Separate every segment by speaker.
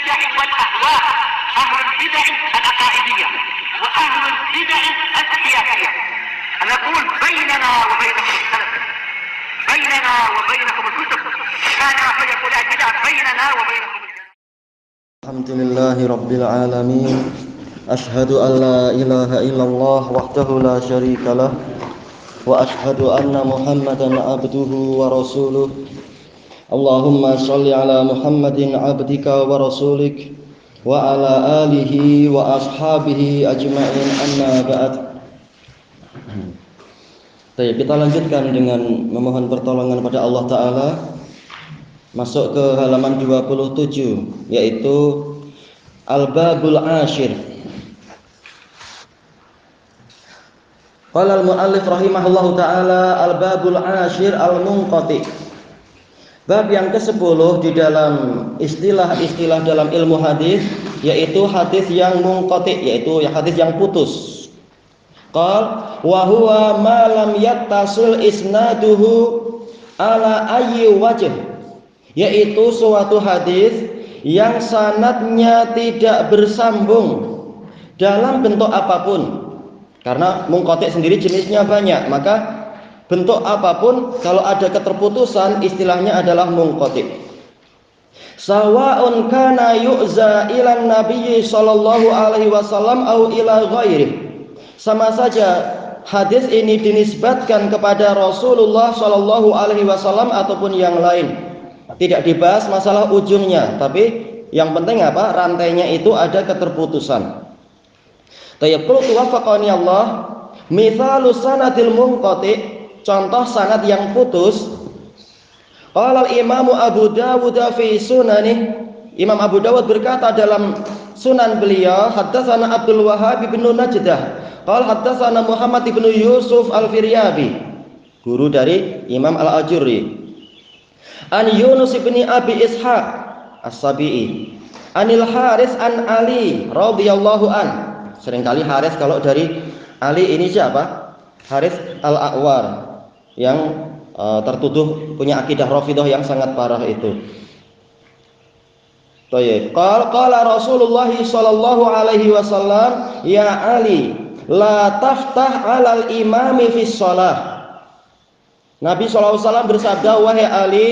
Speaker 1: البدع والأهواء، أهل البدع العقائدية وأهل البدع السياسية. أنا أقول بيننا وبينكم السلف، بيننا وبينكم الكتب، كان فيقول البدع بيننا وبينكم.
Speaker 2: الحمد لله رب العالمين، أشهد أن لا إله إلا الله وحده لا شريك له، وأشهد أن محمدا عبده ورسوله. اللهم صل على محمد عبدك ورسولك وعلى آله وأصحابه أجمعين، أما بعد. Baik, kita lanjutkan dengan memohon pertolongan pada Allah Ta'ala. Masuk ke halaman 27, yaitu Al-Babul Ashir. Qala al-mu'allif rahimahullahu ta'ala, Al-Babul Ashir al-munqati. Bab yang ke-10 di dalam istilah-istilah dalam ilmu hadis, yaitu hadis yang munqati, yaitu hadis yang putus. Qal wa huwa ma lam yattasil isnaduhu ala ayyi wajh, yaitu suatu hadis yang sanadnya tidak bersambung dalam bentuk apapun. Karena munqati sendiri jenisnya banyak, maka bentuk apapun kalau ada keterputusan istilahnya adalah munqati. Sawa'un kana yu'za ilan nabiyyi sallallahu alaihi wasallam au ila ghairi. Sama saja hadis ini dinisbatkan kepada Rasulullah sallallahu alaihi wasallam ataupun yang lain. Tidak dibahas masalah ujungnya, tapi yang penting apa? Rantainya itu ada keterputusan. Tayyib, qultu wafaqani Allah, mithalu sanadil munqati, contoh sanad yang putus. Qala al-Imam Abu Dawud fi sunanih, Imam Abu Dawud berkata dalam sunan beliau, haddatsana Abdul Wahhab bin Najdah, qala haddatsana Muhammad bin Yusuf al-Firyabi, guru dari Imam Al-Ajurri. An Yunus bin Abi Ishaq As-Sabi'i, Anil Haris an Ali radhiyallahu an. Seringkali Haris kalau dari Ali ini siapa? Haris Al-A'war yang tertuduh punya akidah Rafidhah yang sangat parah itu. Baik, qala Rasulullah sallallahu alaihi wasallam, ya Ali, la taftah 'alal imami fis shalah. Nabi sallallahu alaihi wasallam bersabda, wahai Ali,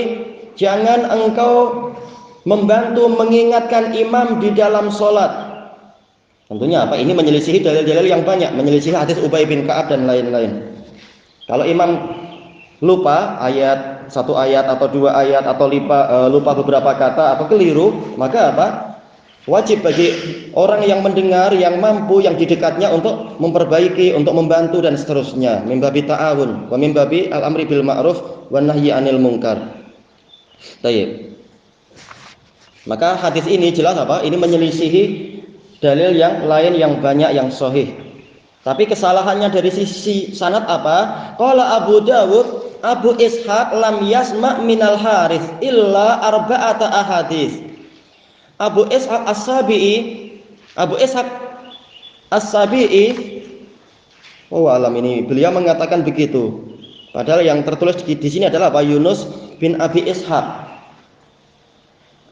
Speaker 2: jangan engkau membantu mengingatkan imam di dalam salat. Tentunya apa? Ini menyelisihi dalil-dalil yang banyak, menyelisihi hadis Ubay bin Ka'ab dan lain-lain. Kalau imam lupa ayat, satu ayat atau dua ayat, atau lupa beberapa kata atau keliru, maka apa? Wajib bagi orang yang mendengar, yang mampu, yang di dekatnya untuk memperbaiki, untuk membantu dan seterusnya. Mimbabi ta'awun wa mimbabi al-amri bil ma'ruf wan nahyi 'anil munkar. Baik. Maka hadis ini jelas apa? Ini menyelisihi dalil yang lain yang banyak yang sahih. Tapi kesalahannya dari sisi sanad apa? Qala Abu Dawud, Abu Ishaq lam yasma' minal Harits illa arba'ata ahadits. Abu Ishaq As-Sabi'i, oh alam, ini beliau mengatakan begitu. Padahal yang tertulis di sini adalah apa? Yunus bin Abi Ishaq.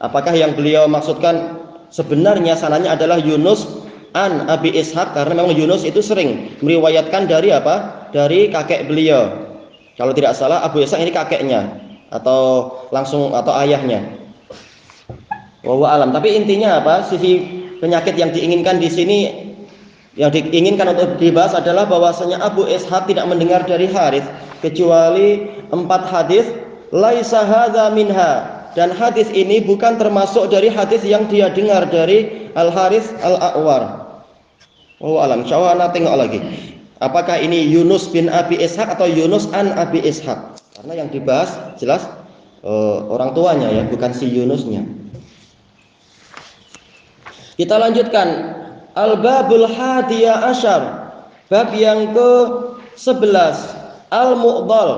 Speaker 2: Apakah yang beliau maksudkan sebenarnya sanadnya adalah Yunus an Abi Ishaq, karena memang Yunus itu sering meriwayatkan dari apa? Dari kakek beliau. Kalau tidak salah Abu Ishaq ini kakeknya atau langsung atau ayahnya. Wallahu alam. Tapi intinya apa? Sisi penyakit yang diinginkan di sini, yang diinginkan untuk dibahas adalah bahwasanya Abu Ishaq tidak mendengar dari Harits kecuali 4 hadis, laisa hadza minha, dan hadis ini bukan termasuk dari hadis yang dia dengar dari Al-Haris Al-A'war. Wallahu alam. Insyaallah ana tengok lagi. Apakah ini Yunus bin Abi Ishaq atau Yunus an Abi Ishaq? Karena yang dibahas jelas orang tuanya ya, bukan si Yunusnya. Kita lanjutkan Al-Babul Hadiyah Asyar, bab yang ke-11, Al-Mu'dal.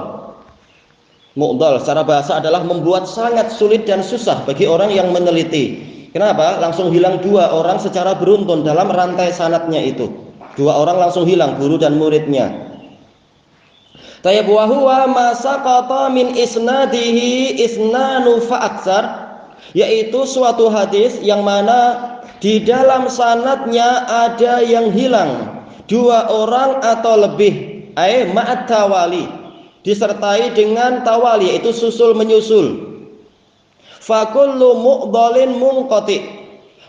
Speaker 2: Mu'dal secara bahasa adalah membuat sangat sulit dan susah bagi orang yang meneliti. Kenapa? Langsung hilang 2 orang secara beruntun dalam rantai sanadnya itu. 2 orang langsung hilang, guru dan muridnya. Tayyib wa huwa ma saqata min isnadihi isnanu fa aktsar. yaitu suatu hadis yang mana di dalam sanadnya ada yang hilang 2 orang atau lebih, ma'at tawali, disertai dengan tawali, yaitu susul menyusul. Fakullu mu'dhalin munqati,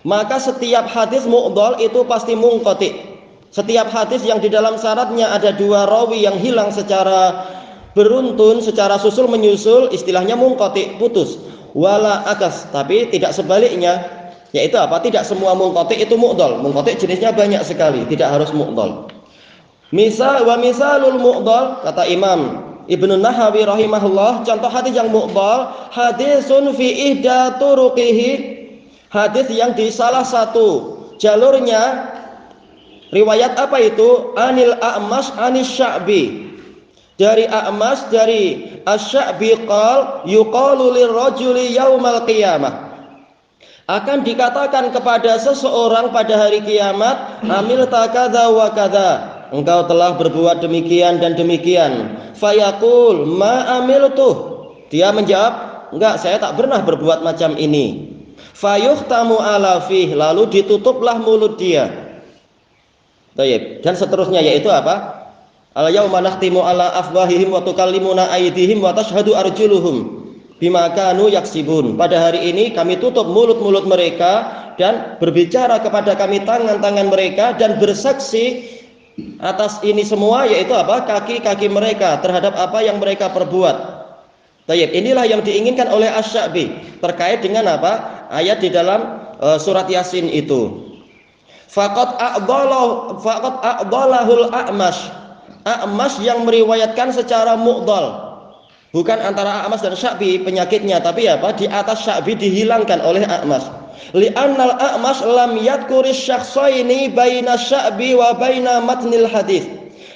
Speaker 2: maka setiap hadis mu'dhal itu pasti munqati. Setiap hadis yang di dalam sanadnya ada 2 rawi yang hilang secara beruntun, secara susul menyusul, istilahnya munqati, putus. Wala akas, tapi tidak sebaliknya, yaitu apa? Tidak semua munqati itu mu'dhal. Munqati jenisnya banyak sekali, tidak harus mu'dhal. Misalul mu'dhal, kata Imam Ibnu Nahawi rahimahullah, contoh hadis yang mu'dhal, hadisun fi ihda turuqihi, hadis yang di salah satu jalurnya, riwayat apa itu? Anil A'mash anis Sya'bi, dari A'mash dari Asy-Sya'bi qal yuqalu lirrajuli yaumal qiyamah, akan dikatakan kepada seseorang pada hari kiamat, amil takadza wa kadza, engkau telah berbuat demikian dan demikian. Fayaqul ma amiltu, dia menjawab, enggak, saya tak pernah berbuat macam ini. Fayuhtamu ala fih, lalu ditutuplah mulut dia. Baik, dan seterusnya, yaitu apa? Al yauma nakhtimu ala afwahihim wa tukallimuna aydihim wa tashhadu arjuluhum bima kanu yaksibun. Pada hari ini kami tutup mulut-mulut mereka dan berbicara kepada kami tangan-tangan mereka, dan bersaksi atas ini semua, yaitu apa? Kaki-kaki mereka terhadap apa yang mereka perbuat. Baik, inilah yang diinginkan oleh Asy-Sya'bi terkait dengan apa? Ayat di dalam surat Yasin itu. Faqad a'dhalahul A'mash, A'mash yang meriwayatkan secara mu'dhal, bukan antara A'mash dan Sya'bi penyakitnya, tapi apa? Di atas Sya'bi dihilangkan oleh A'mash. Li'annal A'mash lam yadhkuris syakhsaini baina Sya'bi wa baina matnil hadis,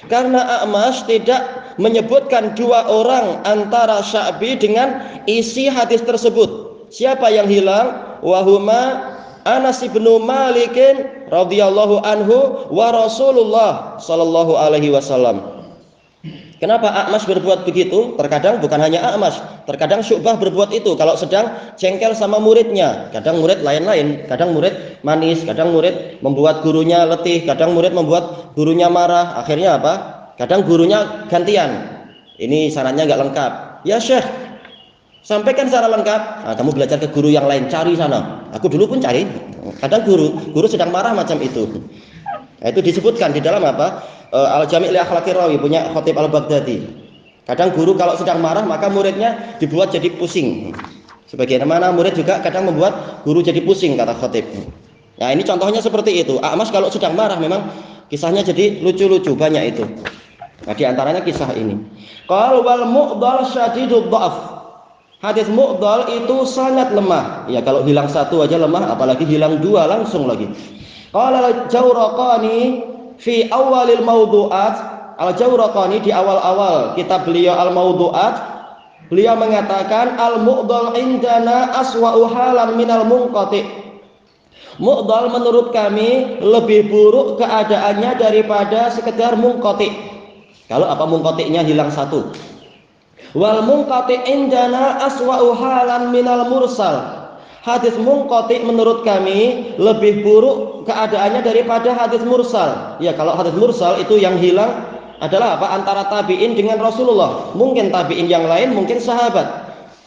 Speaker 2: karena A'mash tidak menyebutkan 2 orang antara Sya'bi dengan isi hadis tersebut. Siapa yang hilang? Wahuma Anas bin Malik radhiyallahu anhu wa Rasulullah sallallahu alaihi wasallam. Kenapa A'mash berbuat begitu? Terkadang bukan hanya A'mash, terkadang Syu'bah berbuat itu kalau sedang jengkel sama muridnya. Kadang murid lain-lain, kadang murid manis, kadang murid membuat gurunya letih, kadang murid membuat gurunya marah. Akhirnya apa? Kadang gurunya gantian. Ini sarannya nggak lengkap. Ya Syekh, sampaikan secara lengkap. Nah, kamu belajar ke guru yang lain, cari sana. Aku dulu pun cari. Kadang guru sedang marah macam itu. Nah, itu disebutkan di dalam apa? Al-Jami' li Akhlaqir Rawi, punya Khatib Al-Baghdadi. Kadang guru kalau sedang marah maka muridnya dibuat jadi pusing. Sebagaimana murid juga kadang membuat guru jadi pusing, kata Khatib. Nah, ini contohnya seperti itu. A'mash kalau sedang marah memang kisahnya jadi lucu-lucu, banyak itu. Nah, di antaranya kisah ini. Qal wal mu'dhal syadidud dha'af. Hadis mu'dhal itu sangat lemah. Ya, kalau hilang 1 aja lemah, apalagi hilang 2 langsung lagi. Qala al-Jawraqani fi awalil mawdu'at, Al-Jawraqani di awal-awal kitab beliau Al-Mawdu'at, beliau mengatakan al-mu'dhal indana aswa'u halan minal munqati. Mu'dhal menurut kami lebih buruk keadaannya daripada sekedar munqati. Kalau apa munqatinya hilang 1. Wal munqati indana aswa'u halan minal mursal. Hadis munqati menurut kami lebih buruk keadaannya daripada hadis mursal. Ya, kalau hadis mursal itu yang hilang adalah apa? Antara tabi'in dengan Rasulullah. Mungkin tabi'in yang lain, mungkin sahabat.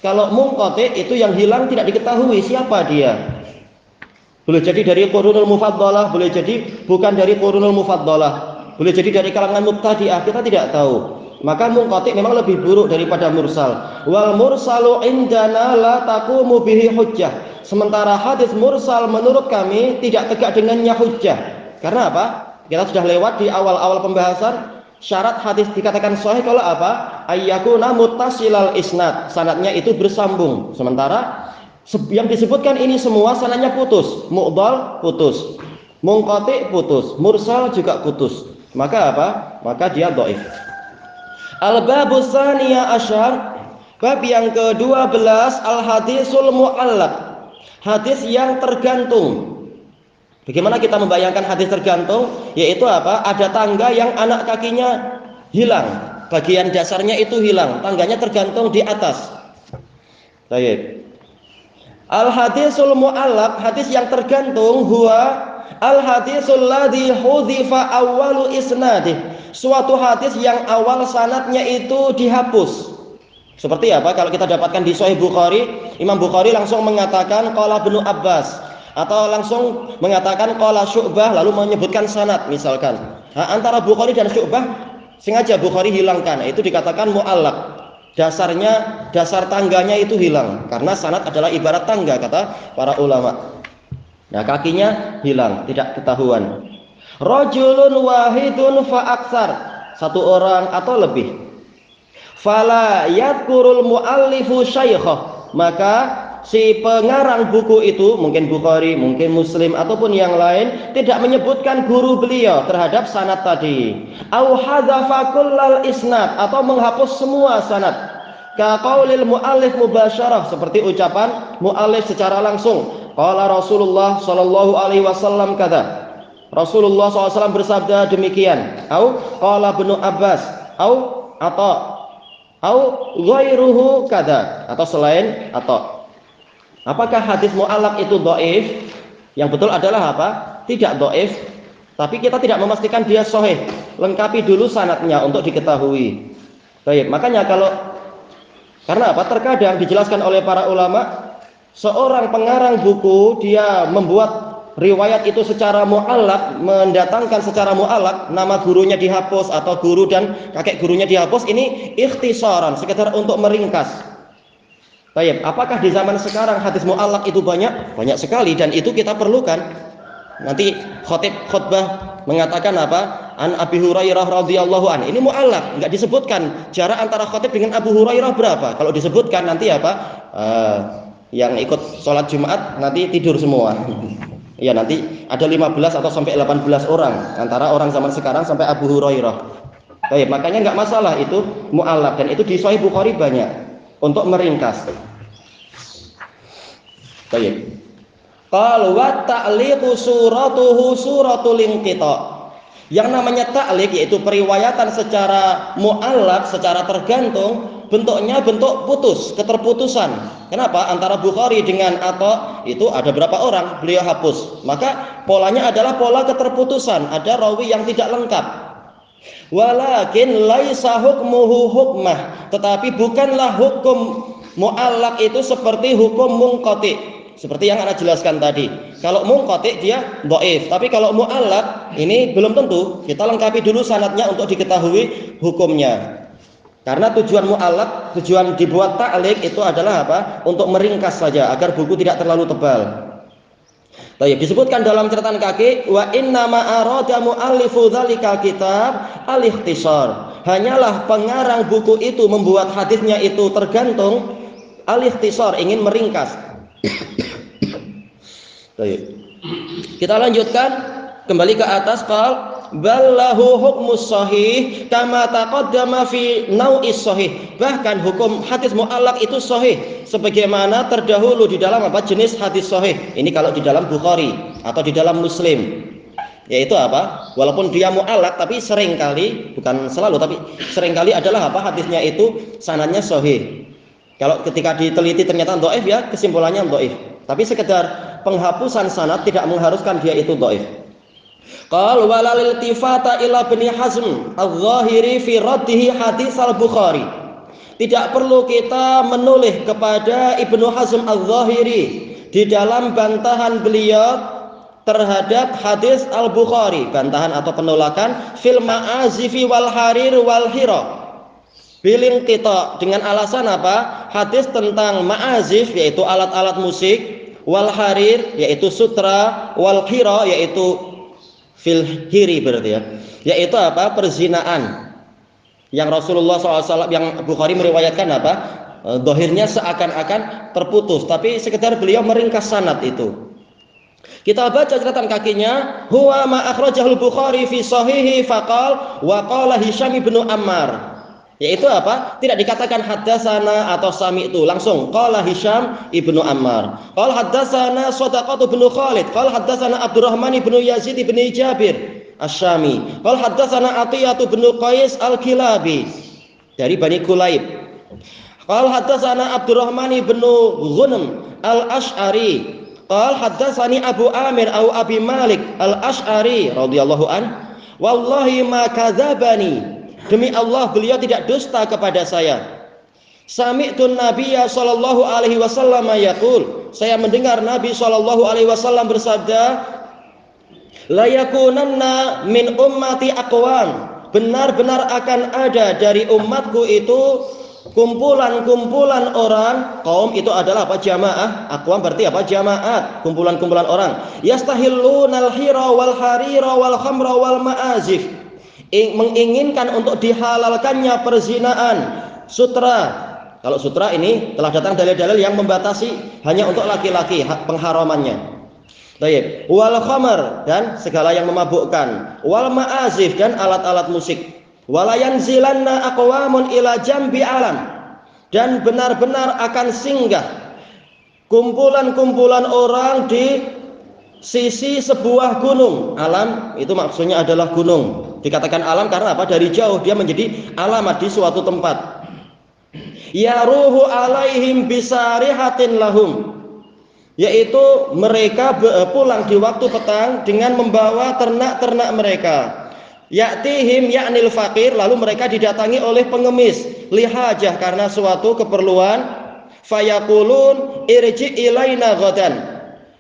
Speaker 2: Kalau munqati itu yang hilang tidak diketahui siapa dia. Boleh jadi dari qurunul mufaddalah, boleh jadi bukan dari qurunul mufaddalah. Boleh jadi dari kalangan mubtadi'ah, kita tidak tahu. Maka munqati memang lebih buruk daripada mursal. Wal mursalu indana la taqumu bihi hujjah. Sementara hadis mursal menurut kami tidak tegak dengannya hujjah. Karena apa? Kita sudah lewat di awal-awal pembahasan syarat hadis dikatakan sahih kalau apa? Ayyakuna muttasilal isnad. Sanadnya itu bersambung. Sementara yang disebutkan ini semua sanadnya putus. Mu'dhal putus, munqati putus, mursal juga putus. Maka apa? Maka dia dhaif. Al-babus tsaniya asyar, bab yang ke-12, al-hadisul mu'allaq. Hadis yang tergantung. Bagaimana kita membayangkan hadis tergantung? Yaitu apa? Ada tangga yang anak kakinya hilang, bagian dasarnya itu hilang, tangganya tergantung di atas. Baik. Al hadisul mu'allaq, hadis yang tergantung, huwa al hadisul ladzi hudhifa awwalu isnadih, suatu hadis yang awal sanadnya itu dihapus. Seperti apa? Kalau kita dapatkan di Sahih Bukhari, Imam Bukhari langsung mengatakan qala Ibnu Abbas, atau langsung mengatakan qala Syu'bah lalu menyebutkan sanad misalkan. Antara Bukhari dan Syu'bah sengaja Bukhari hilangkan, itu dikatakan mu'allaq. Dasar tangganya itu hilang, karena sanad adalah ibarat tangga kata para ulama. Nah, kakinya hilang, tidak ketahuan. Rajulun wahidun fa aksar, satu orang atau lebih. Fala yadkurul muallifu syaikhah, maka si pengarang buku itu, mungkin Bukhari, mungkin Muslim ataupun yang lain, tidak menyebutkan guru beliau terhadap sanad tadi. Au hadzafa kullal isnad, atau menghapus semua sanad. Ka qaulil muallif mubasyarah, seperti ucapan muallif secara langsung. Qala Rasulullah sallallahu alaihi wasallam kata. Rasulullah SAW bersabda demikian. Au qala Ibnu Abbas, au ghairuhu kata, atau selain atau. Apakah hadis mu'allaq itu dhaif? Yang betul adalah apa? Tidak dhaif, tapi kita tidak memastikan dia sahih. Lengkapi dulu sanadnya untuk diketahui. Baik, makanya karena apa? Terkadang dijelaskan oleh para ulama, seorang pengarang buku dia membuat riwayat itu secara mu'allaq, mendatangkan secara mu'allaq, nama gurunya dihapus atau guru dan kakek gurunya dihapus, ini ikhtisaran, sekedar untuk meringkas. Baik, apakah di zaman sekarang hadis mu'allaq itu banyak? Banyak sekali, dan itu kita perlukan. Nanti khutbah mengatakan apa? An Abi Hurairah radhiyallahu an. Ini mu'allaq, enggak disebutkan jarak antara khatib dengan Abu Hurairah berapa. Kalau disebutkan nanti apa? Yang ikut sholat Jumat nanti tidur semua. Ya, nanti ada 15 atau sampai 18 orang antara orang zaman sekarang sampai Abu Hurairah. Baik, makanya enggak masalah itu mu'allaq, dan itu di Sahih Bukhari banyak. Untuk meringkas. Baik. Qal wa ta'liqu suratuhu suratul inqita. Yang namanya ta'liq yaitu periwayatan secara mu'allaq, secara tergantung, bentuknya bentuk putus, keterputusan. Kenapa? Antara Bukhari dengan Atha itu ada berapa orang beliau hapus. Maka polanya adalah pola keterputusan, ada rawi yang tidak lengkap. Walakin laisa hukmuhu hukmah, tetapi bukanlah hukum mu'allaq itu seperti hukum munqati, seperti yang Anda jelaskan tadi. Kalau munqati dia dhaif, tapi kalau mu'allaq ini belum tentu. Kita lengkapi dulu sanadnya untuk diketahui hukumnya. Karena tujuan mu'allaq, tujuan dibuat ta'liq itu adalah apa? Untuk meringkas saja agar buku tidak terlalu tebal. Baik, disebutkan dalam catatan kaki, wa inna ma arada muallifu dzalikal kitab al-ikhtisar. Hanyalah pengarang buku itu membuat hadisnya itu tergantung, al-ikhtisar, ingin meringkas. Baik. Kita lanjutkan kembali ke atas. Qal ballahu hukmus sahih kama taqaddama fi nau'is sahih. Bahkan hukum hadis mu'allaq itu sahih sebagaimana terdahulu di dalam apa? Jenis hadis sahih. Ini kalau di dalam Bukhari atau di dalam Muslim. Yaitu apa? Walaupun dia mu'allaq tapi seringkali, bukan selalu tapi seringkali adalah apa? Hadisnya itu sanadnya sahih. Kalau ketika diteliti ternyata dhaif, ya kesimpulannya dhaif. Tapi sekedar penghapusan sanad tidak mengharuskan dia itu dhaif. Qal walal iltifata ila Ibnu Hazm al-Zahiri fi raddihi hadis al-Bukhari. Tidak perlu kita menoleh kepada Ibnu Hazm al-Zahiri di dalam bantahan beliau terhadap hadis al-Bukhari, bantahan atau penolakan fil ma'azifi wal harir wal hira. Biling kita dengan alasan apa? Hadis tentang ma'azif yaitu alat-alat musik, wal harir yaitu sutra, wal hira yaitu fil hiri berarti ya. Yaitu apa? Perzinaan. Yang Rasulullah SAW, yang Bukhari meriwayatkan apa? Dohirnya seakan-akan terputus, tapi sekedar beliau meringkas sanad itu. Kita baca catatan kakinya, huwa ma akhrajahul Bukhari fi sahihi faqal wa qala Hisham bin Ammar. Yaitu apa? Tidak dikatakan haddatsana atau sami'tu, langsung qala Hisham ibnu Ammar. Qala haddatsana Shadaqah bin Khalid, qala haddatsana Abdurrahman bin Yazid bin Jabir Asy-Syami, qala haddatsana Atiyah bin Qais Al-Kilabi dari Bani Kulaib. Qala haddatsana Abdurrahman bin Ghunem, Al-Asy'ari qala haddatsani Abu Amir au Abi Malik Al-Asy'ari radhiyallahu an wallahi ma kadzabani, demi Allah beliau tidak dusta kepada saya. Sami'tun Nabiyya sallallahu alaihi wasallam yaqul, saya mendengar Nabi sallallahu alaihi wasallam bersabda, la yakunanna min ummati aqwam, benar-benar akan ada dari umatku itu kumpulan-kumpulan orang. Kaum itu adalah apa? Jamaah. Aqwam berarti apa? Jamaat, kumpulan-kumpulan orang. Yastahillunal hira wal harira wal khamra wal ma'azif, menginginkan untuk dihalalkannya perzinaan, sutra. Kalau sutra ini telah datang dalil-dalil yang membatasi hanya untuk laki-laki pengharamannya. Baik, wal khamar, dan segala yang memabukkan, wal ma'azif, dan alat-alat musik. Walayanzilanna aqwamun ila jambi alam, dan benar-benar akan singgah kumpulan-kumpulan orang di sisi sebuah gunung. Alam itu maksudnya adalah gunung. Dikatakan alam karena apa? Dari jauh dia menjadi alamat di suatu tempat. Ya ruhu alaihim bisarihatin lahum, yaitu mereka pulang di waktu petang dengan membawa ternak-ternak mereka. Ya'tihim ya'nil faqir, lalu mereka didatangi oleh pengemis, lihajah, karena suatu keperluan. Fayaqulun irji ilaina ghadan,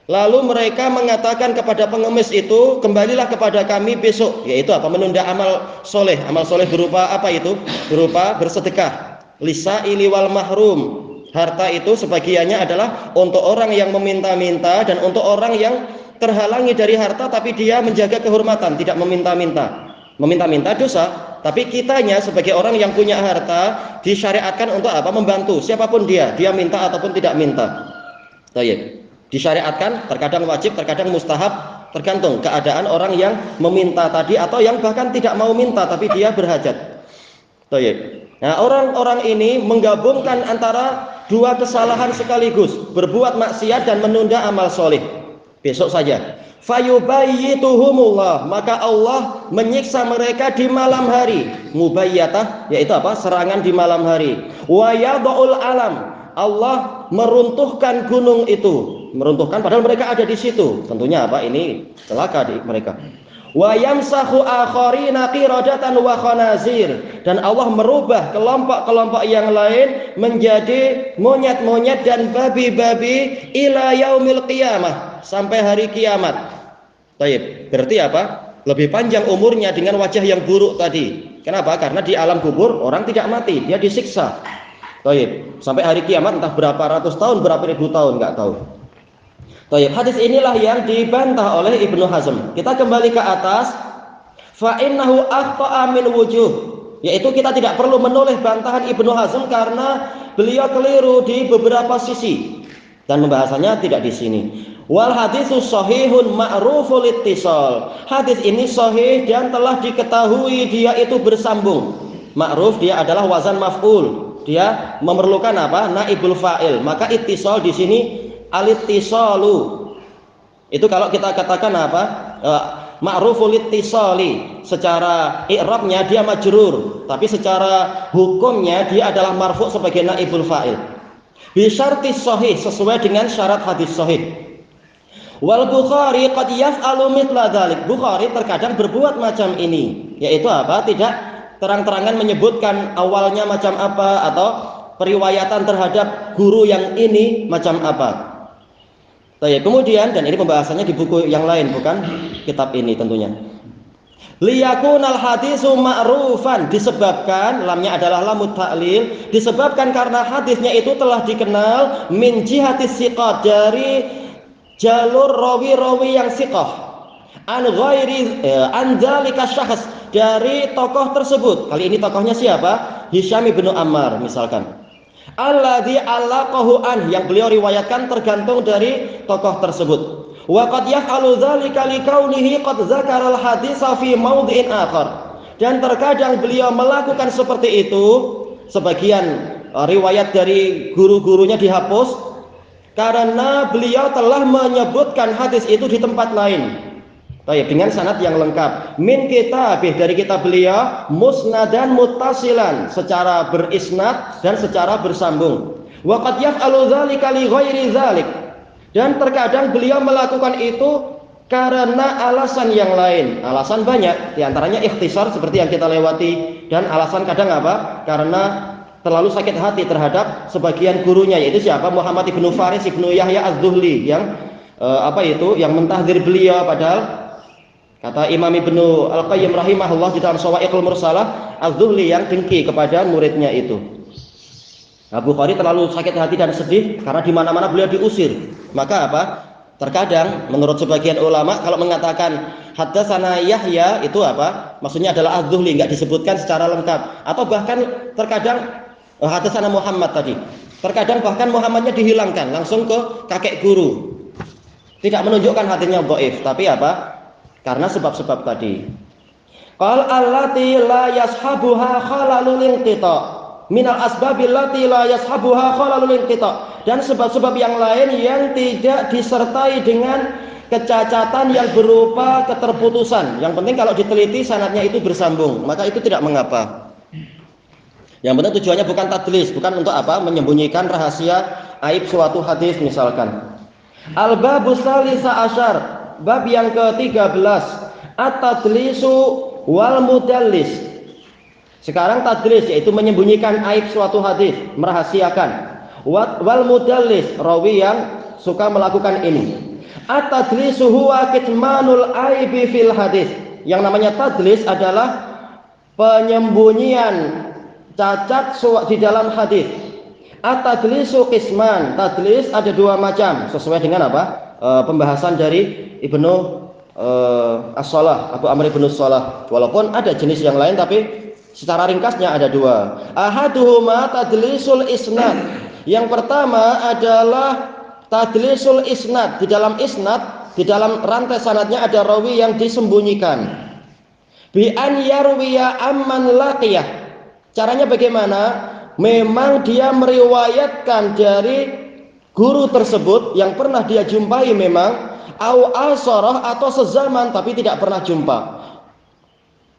Speaker 2: lalu mereka mengatakan kepada pengemis itu, kembalilah kepada kami besok, yaitu apa? Menunda amal soleh. Amal soleh berupa apa itu? Berupa bersedekah. Lisaili wal mahrum, harta itu sebagiannya adalah untuk orang yang meminta-minta dan untuk orang yang terhalangi dari harta tapi dia menjaga kehormatan, tidak meminta-minta. Meminta-minta dosa, tapi kitanya sebagai orang yang punya harta disyariatkan untuk apa? Membantu siapapun dia minta ataupun tidak minta. Baik. Disyariatkan, terkadang wajib, terkadang mustahab, tergantung keadaan orang yang meminta tadi atau yang bahkan tidak mau minta tapi dia berhajat. Baik. Nah, orang-orang ini menggabungkan antara dua kesalahan sekaligus, berbuat maksiat dan menunda amal soleh. Besok saja. Fayubayyituhumullah, maka Allah menyiksa mereka di malam hari. Mubayyatah, yaitu apa? Serangan di malam hari. Wa yada'ul alam, Allah meruntuhkan gunung itu. Meruntuhkan padahal mereka ada di situ. Tentunya apa? Ini celaka di mereka. Wa yamsahu akharina qiradatan wa khanazir, dan Allah merubah kelompok-kelompok yang lain menjadi monyet-monyet dan babi-babi ila yaumil qiyamah, sampai hari kiamat. Baik, berarti apa? Lebih panjang umurnya dengan wajah yang buruk tadi. Kenapa? Karena di alam kubur orang tidak mati, dia disiksa. Baik, sampai hari kiamat entah berapa ratus tahun, berapa ribu tahun, enggak tahu. Baik, hadis inilah yang dibantah oleh Ibnu Hazm. Kita kembali ke atas. Fa innahu akhta'a min wujuh, yaitu kita tidak perlu menoleh bantahan Ibnu Hazm karena beliau keliru di beberapa sisi dan pembahasannya tidak di sini. Wal hadisus sahihun ma'ruful ittisal, hadis ini sahih dan telah diketahui dia itu bersambung. Ma'ruf dia adalah wazan maf'ul, dia memerlukan apa? Naibul fa'il. Maka ittisal di sini al-ittisalu. Itu kalau kita katakan apa? Ma'ruful ittisali, secara i'rabnya dia majrur, tapi secara hukumnya dia adalah marfu' sebagai naibul fa'il. Bi syartis sahih, sesuai dengan syarat hadis sahih. Wal Bukhari qad yaf'alu mithla dzalik. Bukhari terkadang berbuat macam ini, yaitu apa? Tidak terang-terangan menyebutkan awalnya macam apa atau periwayatan terhadap guru yang ini macam apa. Kemudian, dan ini pembahasannya di buku yang lain, bukan kitab ini tentunya. Liyakunal hadisu ma'rufan, disebabkan, lamnya adalah lamut ta'lil, disebabkan karena hadisnya itu telah dikenal min jihatis siqat, dari jalur rawi-rawi yang siqah, an ghairi an dzalika syakhs, dari tokoh tersebut. Kali ini tokohnya siapa? Hisham bin Ammar misalkan. Alladzi alaqahu an, yang beliau riwayatkan tergantung dari tokoh tersebut. Wa qad yaf'alu dzalika likaunihi qad dzakara al-haditsa fi mawdhi'in akhar, dan terkadang beliau melakukan seperti itu. Sebagian riwayat dari guru-gurunya dihapus karena beliau telah menyebutkan hadis itu di tempat lain. Baik, dengan sanad yang lengkap. Min kitabih, dari kitab beliau, musnadan muttasilan, secara berisnad dan secara bersambung. Wa qad yaf'alu dzalika li ghairi dzalik, Dan terkadang beliau melakukan itu karena alasan yang lain. Alasan banyak, diantaranya ikhtisar seperti yang kita lewati. Dan alasan kadang apa? Karena terlalu sakit hati terhadap sebagian gurunya, yaitu siapa? Muhammad ibnu Faris ibnu Yahya az-Zuhli, yang yang mentahdir beliau. Padahal kata Imam Ibnu Al-Qayyim rahimahullah di dalam Shawa'iqul Mursalah, az-Zuhli yang dengki kepada muridnya itu. Abu Bukhari terlalu sakit hati dan sedih karena di mana-mana beliau diusir. Maka apa? Terkadang menurut sebagian ulama kalau mengatakan haddatsana Yahya itu apa? Maksudnya adalah az-Zuhli, enggak disebutkan secara lengkap. Atau bahkan terkadang haddatsana Muhammad tadi. Terkadang bahkan Muhammadnya dihilangkan, langsung ke kakek guru. Tidak menunjukkan hatinya dhaif, tapi apa? Karena sebab-sebab tadi. Qal allati la yashabuha khalalul inqita. Minal asbabil lati la yashabuha khalalul inqita, dan sebab-sebab yang lain yang tidak disertai dengan kecacatan yang berupa keterputusan. Yang penting kalau diteliti sanadnya itu bersambung, maka itu tidak mengapa. Yang penting tujuannya bukan tadlis, bukan untuk apa? Menyembunyikan rahasia aib suatu hadis misalkan. Al-babus salisa asyar, bab yang ke-13, at-tadlisu wal mudallis. Sekarang tadlis yaitu menyembunyikan aib suatu hadis, merahasiakan. Wal mudallis, rawi yang suka melakukan ini. At-tadlisu huwa kitmanul aibi fil hadis. Yang namanya tadlis adalah penyembunyian cacat di dalam hadis. At-tadlisu qisman. Tadlis ada dua macam sesuai dengan apa? Pembahasan dari Ibnu As-Shalah, Abu Amr ibnu Shalah. Walaupun ada jenis yang lain, tapi secara ringkasnya ada dua. Ahaduhuma tadlisul isnad. Yang pertama adalah tadlisul isnad. Di dalam isnad, di dalam rantai sanadnya ada rawi yang disembunyikan. Bi an yarwiya amman laqiyah. Caranya bagaimana? Memang dia meriwayatkan dari guru tersebut yang pernah dia jumpai memang, au asarah atau sezaman tapi tidak pernah jumpa.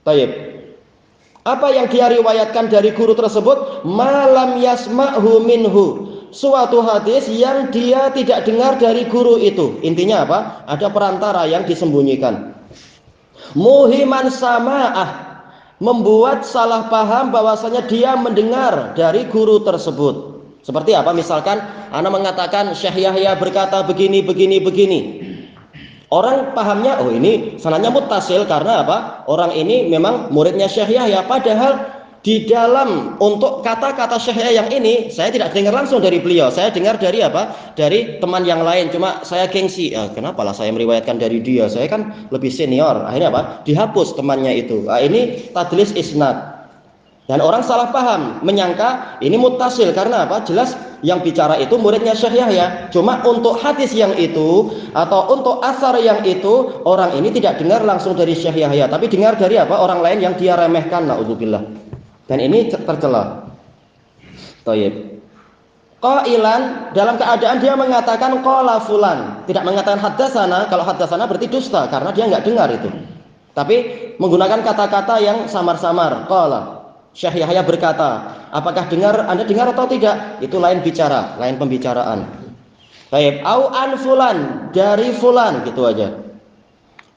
Speaker 2: Baik. Apa yang dia riwayatkan dari guru tersebut? Malam yasma'hu minhu. Suatu hadis yang dia tidak dengar dari guru itu. Intinya apa? Ada perantara yang disembunyikan. Muhiman sama'ah, membuat salah paham bahwasanya dia mendengar dari guru tersebut. Seperti apa? Misalkan ana mengatakan Syekh Yahya berkata begini begini begini. Orang pahamnya, oh ini sanadnya muttasil karena apa? Orang ini memang muridnya Syekh Yahya. Padahal di dalam untuk kata-kata Syekh Yahya yang ini saya tidak dengar langsung dari beliau. Saya dengar dari apa? Dari teman yang lain. Cuma saya gengsi. Kenapa lah saya meriwayatkan dari dia? Saya kan lebih senior. Akhirnya apa? Dihapus temannya itu. Ini tadlis isnad. Dan orang salah paham, menyangka ini muttasil karena apa? Jelas yang bicara itu muridnya Syekh Yahya. Cuma untuk hadis yang itu atau untuk asar yang itu, orang ini tidak dengar langsung dari Syekh Yahya, tapi dengar dari apa? Orang lain yang dia remehkan, naudzubillah. Dan ini tercela. Thayyib. Qailan, dalam keadaan dia mengatakan qala fulan, tidak mengatakan haddatsana. Kalau haddatsana berarti dusta karena dia enggak dengar itu. Tapi menggunakan kata-kata yang samar-samar. Qala Syekh Yahya berkata, apakah Anda dengar atau tidak? Itu lain bicara, lain pembicaraan. Baik, au an fulan, dari fulan, gitu aja.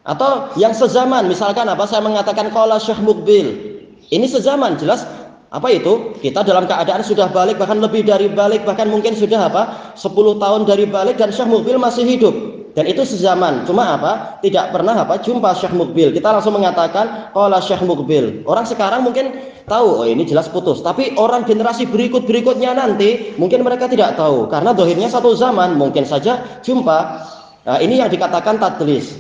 Speaker 2: Atau yang sezaman, misalkan apa? Saya mengatakan qala Syekh Muqbil. Ini sezaman, jelas apa itu? Kita dalam keadaan sudah balik, bahkan lebih dari balik, bahkan mungkin sudah apa? 10 tahun dari balik dan Syekh Muqbil masih hidup. Dan itu sezaman. Cuma apa? Tidak pernah apa? Jumpa Syekh Muqbil. Kita langsung mengatakan qala Syekh Muqbil. Orang sekarang mungkin tahu, oh ini jelas putus. Tapi orang generasi berikut-berikutnya nanti mungkin mereka tidak tahu karena dohirnya satu zaman, mungkin saja jumpa. Nah, ini yang dikatakan tadlis.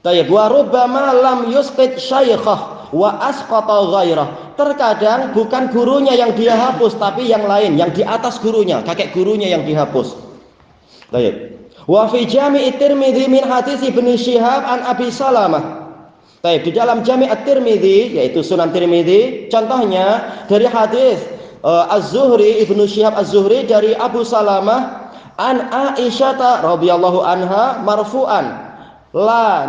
Speaker 2: Tayyib wa rubbama lam yusqit syaikhah wa asqata ghairah. Terkadang bukan gurunya yang dia hapus tapi yang lain, yang di atas gurunya, kakek gurunya yang dihapus. Tayyib. Wa fi Jami' at-Tirmidzi min hadis Ibnu Syihab an Abi Salamah. Baik, di dalam Jami' at-Tirmidzi yaitu Sunan Tirmidzi, contohnya dari hadis Az-Zuhri, Ibnu Syihab Az-Zuhri dari Abu Salamah an Aisyah radhiyallahu anha marfu'an. La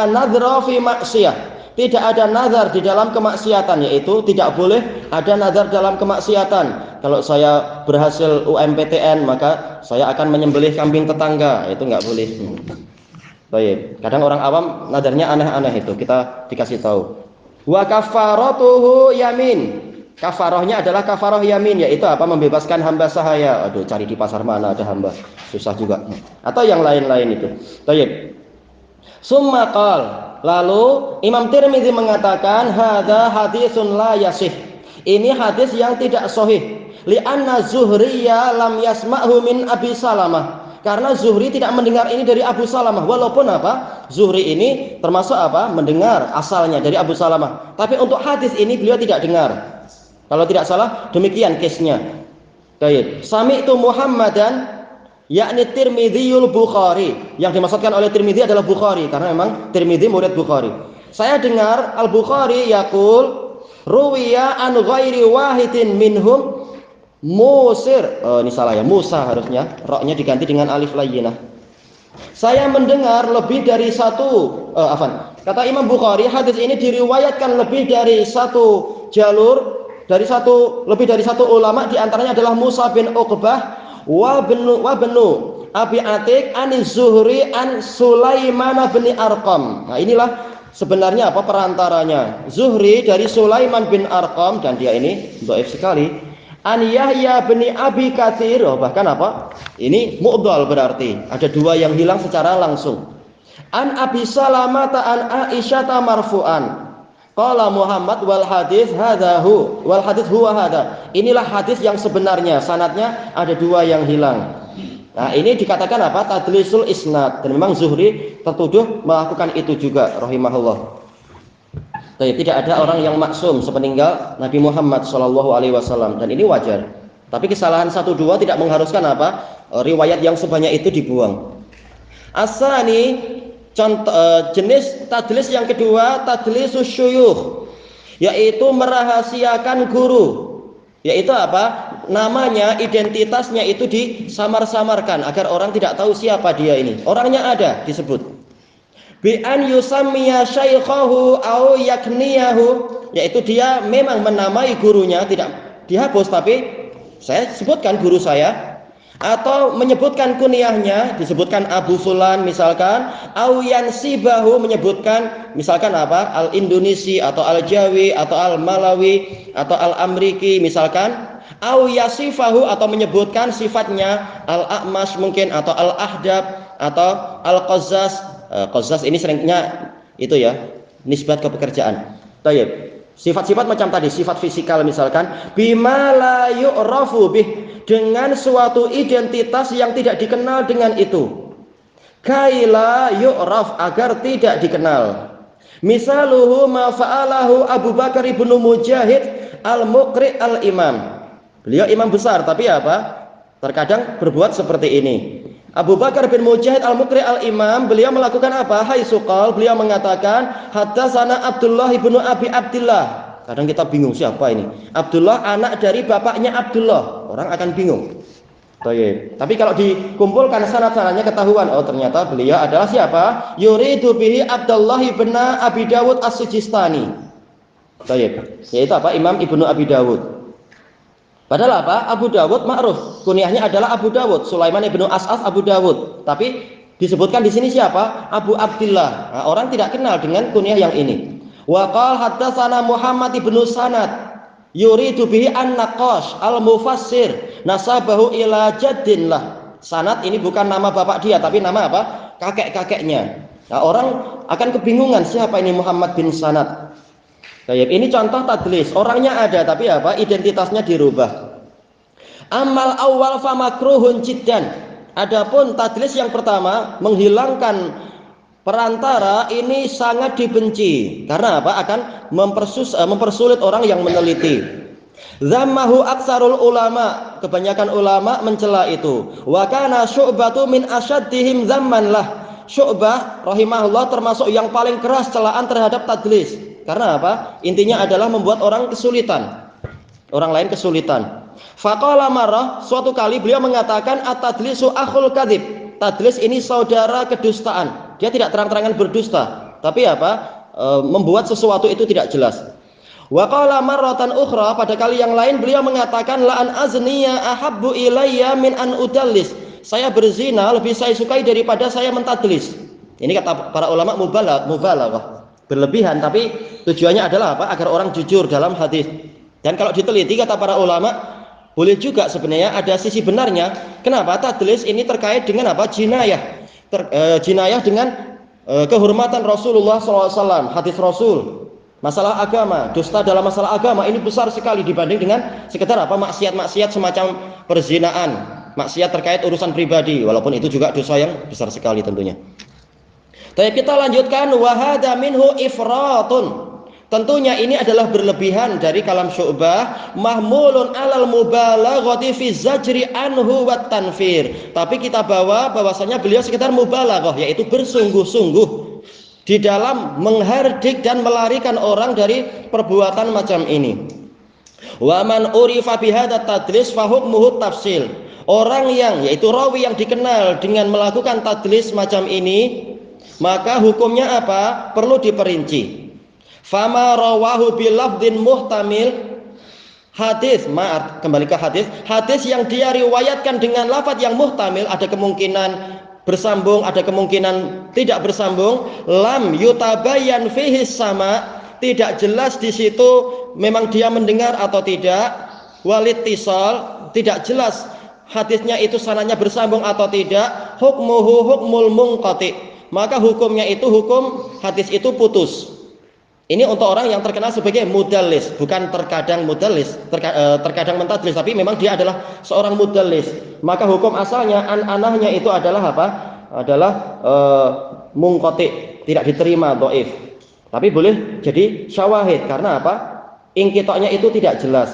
Speaker 2: nadhara fi maksiyah. Tidak ada nazar di dalam kemaksiatan, yaitu tidak boleh ada nazar dalam kemaksiatan. kalau saya berhasil UMPTN maka saya akan menyembelih kambing tetangga. Itu nggak boleh. Baik. Kadang orang awam nadarnya aneh-aneh itu, kita dikasih tahu. Wa kafaratuhu yamin. Kafarohnya adalah kafaroh yamin, yaitu apa? Membebaskan hamba sahaya. Aduh, cari di pasar mana ada hamba, susah juga. Atau yang lain-lain itu. Baik. Summa qal, lalu Imam Tirmidzi mengatakan hadza haditsun la yasih. Ini hadis yang tidak sahih. Li'anna Zuhriyya lam yasma'hu min Abi Salamah. Karena Zuhri tidak mendengar ini dari Abu Salamah. Walaupun apa? Zuhri ini termasuk apa? Mendengar asalnya dari Abu Salamah. Tapi untuk hadis ini beliau tidak dengar. Kalau tidak salah demikian case-nya. Baik. Sami'tu Muhammadan yakni Tirmidziyul Bukhari. Yang dimaksudkan oleh Tirmidzi adalah Bukhari karena memang Tirmidzi murid Bukhari. Saya dengar Al-Bukhari yaqul ruwiya an ghairi wahidin minhum Musir. Ini salah ya, Musa harusnya. Roknya diganti dengan alif layyinah. Saya mendengar lebih dari satu kata Imam Bukhari, hadis ini diriwayatkan lebih dari satu jalur, lebih dari satu ulama, di antaranya adalah Musa bin Uqbah wa benu Abi Atik an Zuhri an Sulaiman bin Arqam. Nah, inilah sebenarnya apa perantaranya. Zuhri dari Sulaiman bin Arqam, dan dia ini dhaif sekali. An Yahya bin Abi Katsir, bahkan apa? Ini mu'dhal, berarti ada dua yang hilang secara langsung. An Abi Salamah an Aisyah marfu'an. Qala Muhammad wal hadis hadzahu wal hadis huwa hadza. Inilah hadis yang sebenarnya, sanadnya ada dua yang hilang. Nah, ini dikatakan apa? Tadlisul isnad, dan memang Zuhri tertuduh melakukan itu juga rahimahullah. Tidak ada orang yang maksum sepeninggal Nabi Muhammad SAW, dan ini wajar. Tapi kesalahan 1-2 tidak mengharuskan apa? Riwayat yang sebanyak itu dibuang. Asani, jenis tadlis yang kedua, tadlisus syuyukh, yaitu merahasiakan guru. Yaitu apa? Namanya, identitasnya itu disamar-samarkan agar orang tidak tahu siapa dia ini. Orangnya ada disebut. Bi an yusammiya syaikhahu au yakniyahu, yaitu dia memang menamai gurunya, tidak dihapus tapi saya sebutkan guru saya, atau menyebutkan kunyahnya, disebutkan Abu Fulan misalkan, au yansibahu, menyebutkan misalkan apa? Al Indonesi atau Al Jawi atau Al Malawi atau Al Amriki misalkan, au yasifahu, atau menyebutkan sifatnya Al A'mash mungkin, atau Al Ahdab atau Al Qazzaz. Qazzaz ini seringnya itu ya, nisbat ke pekerjaan. Tayyib. Sifat-sifat macam tadi, sifat fisikal misalkan, bima la yu'rafu bih, dengan suatu identitas yang tidak dikenal dengan itu. Kaila yu'raf, agar tidak dikenal. Misaluhu ma fa'alahu Abu Bakar ibnu Mujahid al-Muqri al-Imam. Beliau imam besar, tapi apa? Terkadang berbuat seperti ini. Abu Bakar bin Mujahid al-Muqri al-Imam, beliau melakukan apa? Hai suqal, beliau mengatakan haddatsana Abdullah ibnu Abi Abdillah. Kadang kita bingung siapa ini? Abdullah anak dari bapaknya Abdullah. Orang akan bingung. Tapi kalau dikumpulkan sanad-sanadnya ketahuan, oh ternyata beliau adalah siapa? Yuridu bihi Abdullah ibn Abi Dawud as-Sijistani. Yaitu apa? Imam Ibnu Abi Dawud. Padahal apa? Abu Dawud ma'ruf, kunyahnya adalah Abu Dawud, Sulaiman ibnu As'af Abu Dawud. Tapi disebutkan di sini siapa? Abu Abdillah. Nah, orang tidak kenal dengan kunyah yang ini. Wa qala haddatsana Muhammad ibnu Sanad yuridu bihi an-Naqash al-Mufassir nasabahu ila jaddin lah. Sanad ini bukan nama bapak dia, tapi nama apa? Kakek-kakeknya. Nah, orang akan kebingungan siapa ini Muhammad bin Sanad. Ini contoh tadlis, orangnya ada tapi apa? Identitasnya dirubah. Amal awal fa makruhun jiddan. Adapun tadlis yang pertama, menghilangkan perantara, ini sangat dibenci. Karena apa? Akan mempersulit orang yang meneliti. Zammahu aksarul ulama, kebanyakan ulama mencela itu. Wa kana Syu'batu min asyaddihim zamman lah. Syu'bah rahimahullah termasuk yang paling keras celaan terhadap tadlis. Karena apa? Intinya adalah membuat orang kesulitan, orang lain kesulitan. Faqala marrah, suatu kali beliau mengatakan at-tadlisu akhul kadzib. Tadlis ini saudara kedustaan. Dia tidak terang-terangan berdusta, tapi apa? Membuat sesuatu itu tidak jelas. Wa qala marratan ukhra, pada kali yang lain beliau mengatakan la an azniya ahabbu ilayya min an udallis. Saya berzina lebih saya sukai daripada saya mentadlis. Ini kata para ulama mubalaghah, berlebihan, tapi tujuannya adalah apa? Agar orang jujur dalam hadis. Dan kalau diteliti kata para ulama, boleh juga sebenarnya ada sisi benarnya. Kenapa? Tadlis ini terkait dengan apa? Jinayah. Jinayah dengan kehormatan Rasulullah SAW, hadis Rasul. Masalah agama, dusta dalam masalah agama ini besar sekali dibanding dengan sekedar apa? Maksiat-maksiat semacam perzinaan, maksiat terkait urusan pribadi, walaupun itu juga dosa yang besar sekali tentunya. Tapi kita lanjutkan, wahada minhu ifratun. Tentunya ini adalah berlebihan dari kalam Syu'bah, mahmulun alal mubalaghati fi zajri anhu wat tanfir. Tapi kita bawa bahwasanya beliau sekitar mubalaghah, yaitu bersungguh-sungguh di dalam menghardik dan melarikan orang dari perbuatan macam ini. Wa man urifa bihadza tadlis fa hukmuhu tafsil. Orang yang, yaitu rawi yang dikenal dengan melakukan tadlis macam ini, maka hukumnya apa? Perlu diperinci. Fama rawahu bilafdin muhtamil, hadis, kembali ke hadis. Hadis yang dia riwayatkan dengan lafaz yang muhtamil, ada kemungkinan bersambung, ada kemungkinan tidak bersambung. Lam yutabayyan fihi sama, tidak jelas di situ memang dia mendengar atau tidak. Walittisal, tidak jelas hadisnya itu sanadnya bersambung atau tidak. Hukmuhu hukmul munqati, maka hukumnya itu hukum hadis itu putus. Ini untuk orang yang terkenal sebagai mudallis, bukan terkadang mudallis, terkadang mentadlis, tapi memang dia adalah seorang mudallis. Maka hukum asalnya an-anahnya itu adalah apa? Adalah munqati, tidak diterima, dhaif. Tapi boleh jadi syawahid, karena apa? Inqita'nya itu tidak jelas.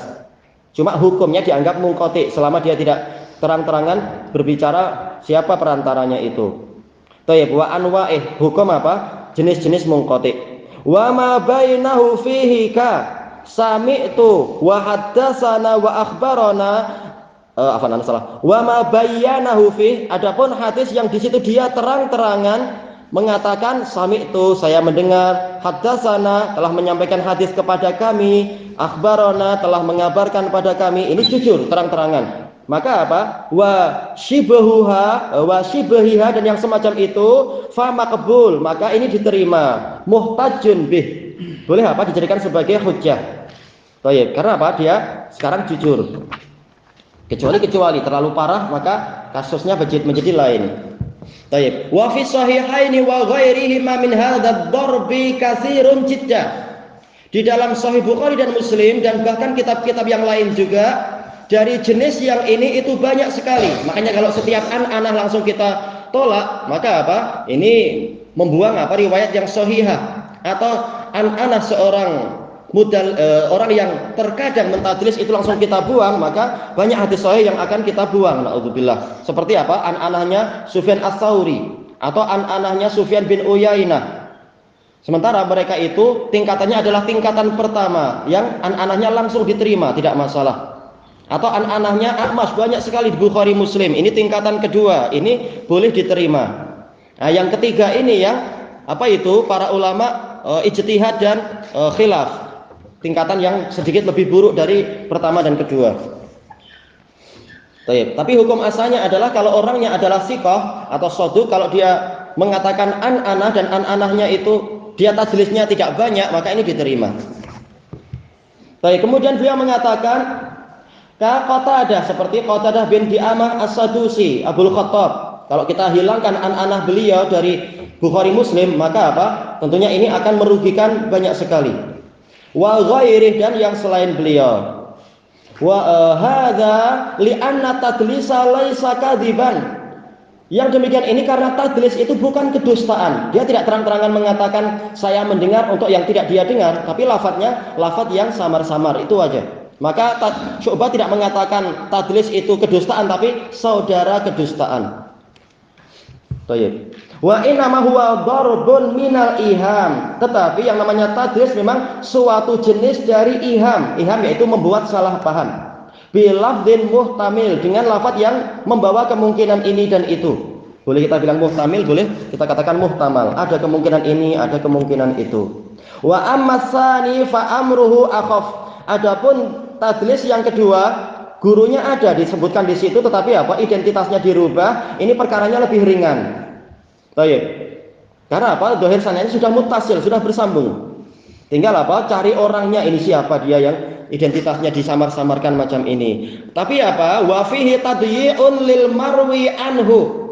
Speaker 2: Cuma hukumnya dianggap munqati selama dia tidak terang-terangan berbicara siapa perantaranya itu. Thayyib, wa anwa'ih, hukum apa? Jenis-jenis munqati. Wa ma bainahu fihi ka sami'tu wa haddatsana wa akhbarana, wa ma bayyanahu fi, adapun hadis yang di situ dia terang-terangan mengatakan sami'tu, saya mendengar, haddatsana, telah menyampaikan hadis kepada kami, akhbarana, telah mengabarkan pada kami, ini jujur terang-terangan. Maka apa? Wa shibahuha, wa shibahiha, dan yang semacam itu, fa maqbul, maka ini diterima. Muhtajun bih, boleh apa? Dijadikan sebagai hujjah. Baik, karena apa? Dia sekarang jujur. Kecuali terlalu parah, maka kasusnya menjadi lain. Baik. Wa fi sahihaini wa ghairihima min hadzal darbi katsirun jiddah. Di dalam Sahih Bukhari dan Muslim dan bahkan kitab-kitab yang lain juga, dari jenis yang ini itu banyak sekali. Makanya kalau setiap an-anah langsung kita tolak, maka apa? Ini membuang apa? Riwayat yang sahihah. Atau an-anah seorang orang yang terkadang mentadlis itu langsung kita buang, maka banyak hadis sahih yang akan kita buang. Na'udzubillah. Seperti apa? An-anahnya Sufyan Ats-Tsauri atau an-anahnya Sufyan bin Uyainah. Sementara mereka itu tingkatannya adalah tingkatan pertama yang an-anahnya langsung diterima, tidak masalah. Atau an-anahnya A'mash, banyak sekali di Bukhari Muslim, ini tingkatan kedua, ini boleh diterima. Nah, yang ketiga ini yang apa itu? Para ulama ijtihad dan khilaf, tingkatan yang sedikit lebih buruk dari pertama dan kedua. Tapi hukum asalnya adalah kalau orangnya adalah siqah atau shaduk, kalau dia mengatakan an-anah dan an-anahnya itu dia tadlisnya tidak banyak, maka ini diterima. Kemudian dia mengatakan Qatadah, seperti Qatadah bin Di'amah As-Sadusi, Abul Khattab. Kalau kita hilangkan an-anah beliau dari Bukhari Muslim, maka apa? Tentunya ini akan merugikan banyak sekali. Wa ghairih, dan yang selain beliau. Wa hadza li'anna tadlisa laisa kadziban. Yang demikian ini karena tadlis itu bukan kedustaan. Dia tidak terang-terangan mengatakan saya mendengar untuk yang tidak dia dengar, tapi lafadznya lafadz yang samar-samar, itu aja. Maka Syu'bah tidak mengatakan tadlis itu kedustaan, tapi saudara kedustaan. Baik. Wa innama huwa darbun minal iham. Tetapi yang namanya tadlis memang suatu jenis dari iham. Iham yaitu membuat salah paham. Bilafdin muhtamil, dengan lafaz yang membawa kemungkinan ini dan itu. Boleh kita bilang muhtamil, boleh kita katakan muhtamal. Ada kemungkinan ini, ada kemungkinan itu. Wa amma tsani fa amruhu akhaf. Adapun tadlis yang kedua, gurunya ada disebutkan di situ tetapi apa? Identitasnya dirubah, ini perkaranya lebih ringan. Baik. Karena apa? Dhahir sanadnya sudah muttasil, sudah bersambung. Tinggal apa? Cari orangnya, ini siapa dia yang identitasnya disamar-samarkan macam ini. Tapi apa? Wa fihi tadyi'un lil marwi anhu.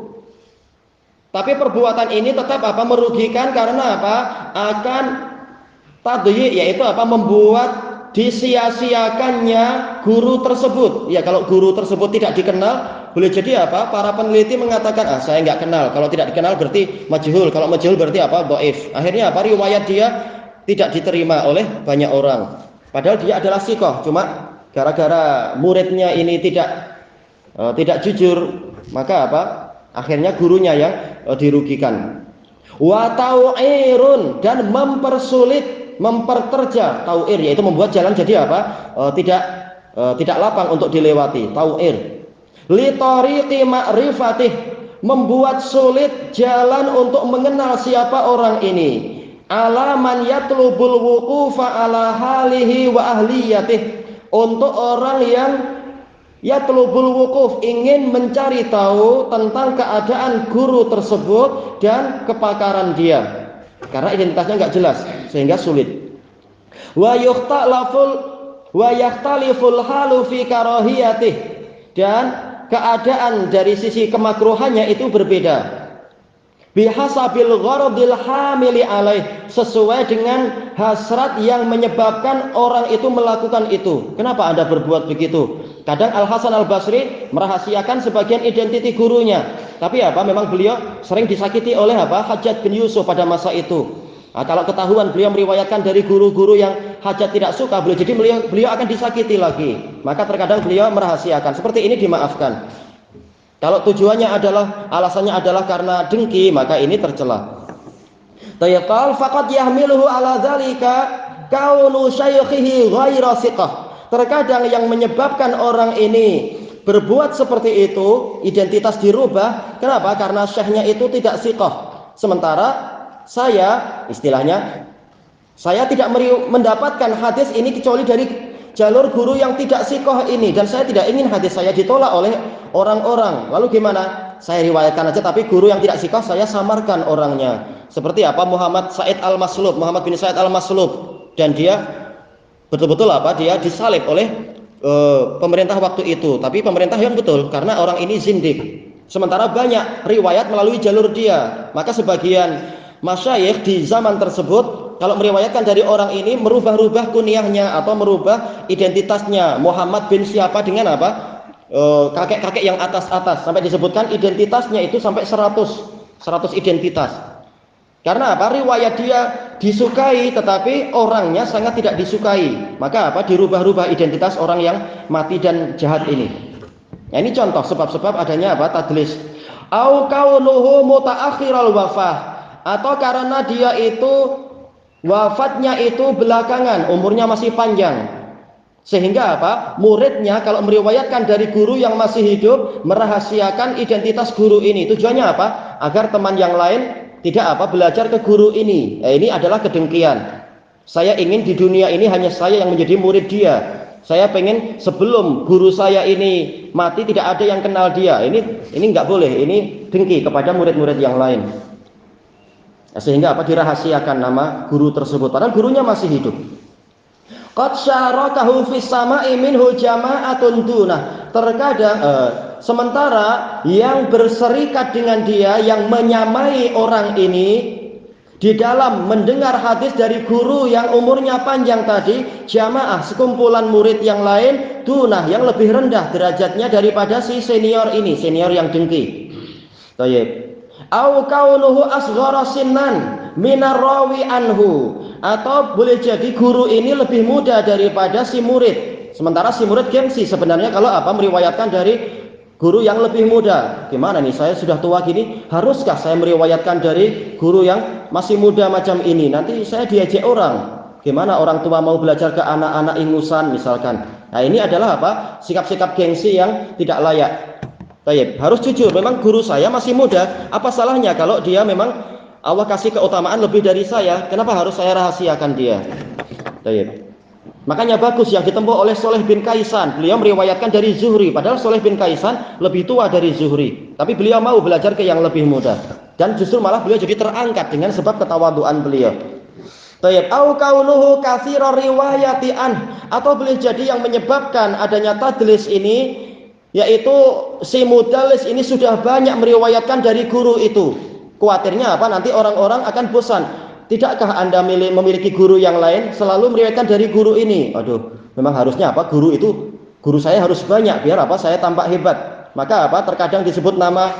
Speaker 2: Tapi perbuatan ini tetap apa? Merugikan karena apa? Akan tadyi', yaitu apa? Membuat disia-siakannya guru tersebut. Ya, kalau guru tersebut tidak dikenal, boleh jadi apa? Para peneliti mengatakan, saya nggak kenal. Kalau tidak dikenal berarti majhul. Kalau majhul berarti apa? Dhaif. Akhirnya apa? Riwayat dia tidak diterima oleh banyak orang. Padahal dia adalah siqah, cuma gara-gara muridnya ini tidak jujur, maka apa? Akhirnya gurunya yang dirugikan. Wa tau'irun, dan mempersulit, memperterjah. Tau'ir yaitu membuat jalan jadi apa? Tidak lapang untuk dilewati. Tau'ir. Li tariqi ma'rifatih, membuat sulit jalan untuk mengenal siapa orang ini. Alaman yatlubul wuqufa ala halihi wa ahliyatih, untuk orang yang yatlubul wuquf, ingin mencari tahu tentang keadaan guru tersebut dan kepakaran dia, karena identitasnya nggak jelas sehingga sulit. Wa yaktaliful halu fi karahiyatih, dan keadaan dari sisi kemakruhannya itu berbeda. Bihasabil gharadil hamili alaih, sesuai dengan hasrat yang menyebabkan orang itu melakukan itu. Kenapa Anda berbuat begitu? Kadang Al Hasan Al Basri merahasiakan sebagian identiti gurunya, tapi apa? Memang beliau sering disakiti oleh apa? Hajjaj bin Yusuf pada masa itu. Kalau ketahuan beliau meriwayatkan dari guru-guru yang Hajjaj tidak suka, beliau akan disakiti lagi. Maka terkadang beliau merahasiakan. Seperti ini dimaafkan. Kalau tujuannya adalah, alasannya adalah karena dengki, maka ini tercela. Tayyaqal faqad yahmiluhu ala dzalika kaunu syaykhihi ghaira siqah. Terkadang yang menyebabkan orang ini berbuat seperti itu, identitas dirubah. Kenapa? Karena syekhnya itu tidak siqah. Sementara saya, istilahnya, saya tidak mendapatkan hadis ini kecuali dari jalur guru yang tidak siqah ini, dan saya tidak ingin hadis saya ditolak oleh orang-orang. Lalu gimana? Saya riwayatkan aja, tapi guru yang tidak siqah saya samarkan orangnya. Seperti apa? Muhammad bin Sa'id Al-Maslub, dan dia betul-betul apa? Dia disalib oleh pemerintah waktu itu. Tapi pemerintah yang betul, karena orang ini zindik. Sementara banyak riwayat melalui jalur dia. Maka sebagian masyayikh di zaman tersebut kalau meriwayatkan dari orang ini, merubah-rubah kunyahnya atau merubah identitasnya. Muhammad bin siapa dengan apa? Kakek-kakek yang atas-atas, sampai disebutkan identitasnya itu sampai 100 identitas. Karena apa? Riwayat dia disukai tetapi orangnya sangat tidak disukai. Maka apa? Dirubah-rubah identitas orang yang mati dan jahat ini. Nah, ini contoh sebab-sebab adanya apa? Tadlis. Au kaunuhu mutaakhiral wafah, atau karena dia itu wafatnya itu belakangan, umurnya masih panjang, sehingga apa? Muridnya kalau meriwayatkan dari guru yang masih hidup, merahasiakan identitas guru ini. Tujuannya apa? Agar teman yang lain tidak apa? Belajar ke guru ini. Ini adalah kedengkian. Saya ingin di dunia ini hanya saya yang menjadi murid dia. Saya pengen sebelum guru saya ini mati tidak ada yang kenal dia. Ini nggak boleh. Ini dengki kepada murid-murid yang lain. Sehingga apa? Dirahasiakan nama guru tersebut padahal gurunya masih hidup. Qad syarakahu fis sama'i minhu jama'atun dunah. Terkadang sementara yang berserikat dengan dia, yang menyamai orang ini di dalam mendengar hadis dari guru yang umurnya panjang tadi, jamaah, sekumpulan murid yang lain, dunah, yang lebih rendah derajatnya daripada si senior ini, senior yang dengki. Baik. Au kaunuhu asghara sinnan minar rawi anhu, atau boleh jadi guru ini lebih muda daripada si murid, sementara si murid gengsi sebenarnya kalau apa? Meriwayatkan dari guru yang lebih muda. Gimana nih, saya sudah tua gini, haruskah saya meriwayatkan dari guru yang masih muda macam ini? Nanti saya diejek orang. Gimana orang tua mau belajar ke anak-anak ingusan misalkan. Nah, ini adalah apa? Sikap-sikap gengsi yang tidak layak. Baik, harus jujur, memang guru saya masih muda. Apa salahnya kalau dia memang Allah kasih keutamaan lebih dari saya, kenapa harus saya rahasiakan dia? Baik. Makanya bagus yang ditempuh oleh Sholeh bin Kaisan. Beliau meriwayatkan dari Zuhri, padahal Sholeh bin Kaisan lebih tua dari Zuhri, tapi beliau mau belajar ke yang lebih muda, dan justru malah beliau jadi terangkat dengan sebab ketawaduan beliau. Tayyib, au kaunuhu katsira riwayati an, atau boleh jadi yang menyebabkan adanya tadlis ini, yaitu si mudallis ini sudah banyak meriwayatkan dari guru itu. Kuatirnya apa? Nanti orang-orang akan bosan. Tidakkah Anda memiliki guru yang lain selalu meriwayatkan dari guru ini? Aduh, memang harusnya apa? Guru saya harus banyak biar apa? Saya tampak hebat. Maka apa? Terkadang disebut nama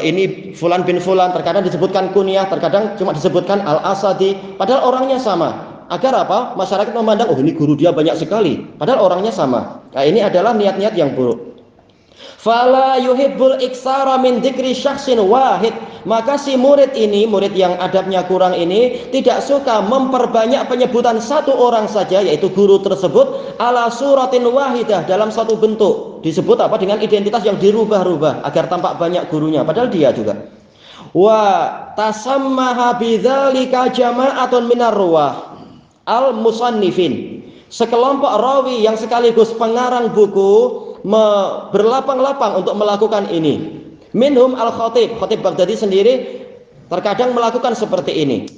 Speaker 2: ini Fulan bin Fulan, terkadang disebutkan kunyah, terkadang cuma disebutkan Al-Asadi, padahal orangnya sama. Agar apa? Masyarakat memandang, oh ini guru dia banyak sekali, padahal orangnya sama. Nah, ini adalah niat-niat yang buruk. Fala yuhibbul iksara min dzikri syakhsin wahid, maka si murid ini, murid yang adabnya kurang ini, tidak suka memperbanyak penyebutan satu orang saja, yaitu guru tersebut, ala suratin wahidah, dalam satu bentuk. Disebut apa? Dengan identitas yang dirubah-rubah agar tampak banyak gurunya, padahal dia juga. Wa tasammaha bidzalika jama'atun minar ruwah al musannifin, sekelompok rawi yang sekaligus pengarang buku berlapang-lapang untuk melakukan ini. Minhum al-Khatib, Khatib Baghdadi sendiri terkadang melakukan seperti ini.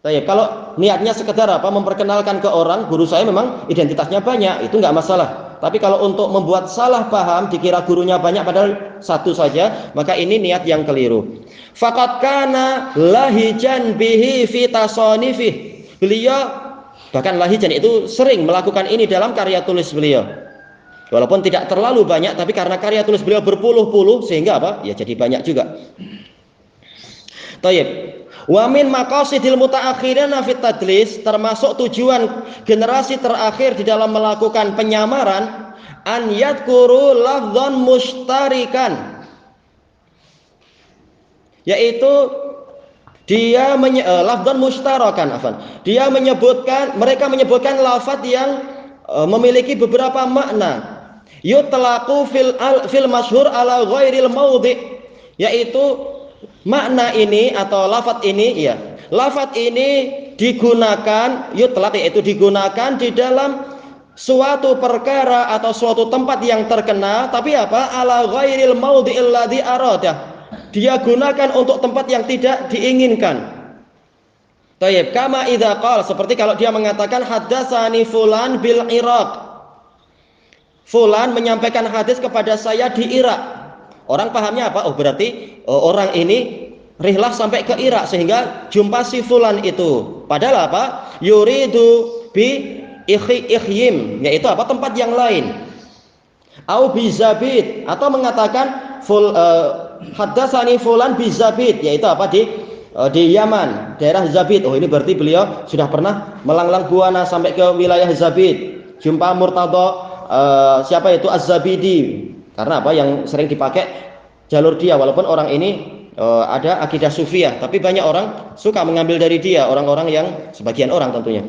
Speaker 2: Baik, kalau niatnya sekedar apa? Memperkenalkan ke orang, guru saya memang identitasnya banyak, itu nggak masalah. Tapi kalau untuk membuat salah paham, dikira gurunya banyak padahal satu saja, maka ini niat yang keliru. Faqad kana lahijan bihi fi tasonifih. Beliau bahkan lahijan itu sering melakukan ini dalam karya tulis beliau. Walaupun tidak terlalu banyak, tapi karena karya tulis beliau berpuluh-puluh, sehingga apa? Ya jadi banyak juga. Tayyib. Wa min maqasidil mutaakhirina fit tadlis, termasuk tujuan generasi terakhir di dalam melakukan penyamaran, an yadkuru lafdzan mushtarikan, yaitu dia lafdzan mushtarakan, dia menyebutkan, mereka menyebutkan lafaz yang memiliki beberapa makna. Yutlaqu fil masyhur ala ghairil maudhi, yaitu makna ini atau lafaz ini, ya, lafaz ini digunakan, yutlaq yaitu digunakan di dalam suatu perkara atau suatu tempat yang terkenal, tapi apa? Ala ghairil maudhi alladhi aradah, dia gunakan untuk tempat yang tidak diinginkan. Tayyib, kama idza qala, seperti kalau dia mengatakan haddatsani fulan bil Iraq, fulan menyampaikan hadis kepada saya di Irak. Orang pahamnya apa? Oh berarti orang ini rihlah sampai ke Irak sehingga jumpa si fulan itu. Padahal apa? Yuridu bi ikhyim, yaitu apa? Tempat yang lain. Au bi Zabid, atau mengatakan haddatsani fulan bi Zabid, yaitu apa? Di Yaman, daerah Zabid. Oh ini berarti beliau sudah pernah melanglang buana sampai ke wilayah Zabid, jumpa Murtada siapa itu Az-Zabidi, karena apa? Yang sering dipakai jalur dia, walaupun orang ini ada akidah sufiyah, tapi banyak orang suka mengambil dari dia, orang-orang yang sebagian orang tentunya.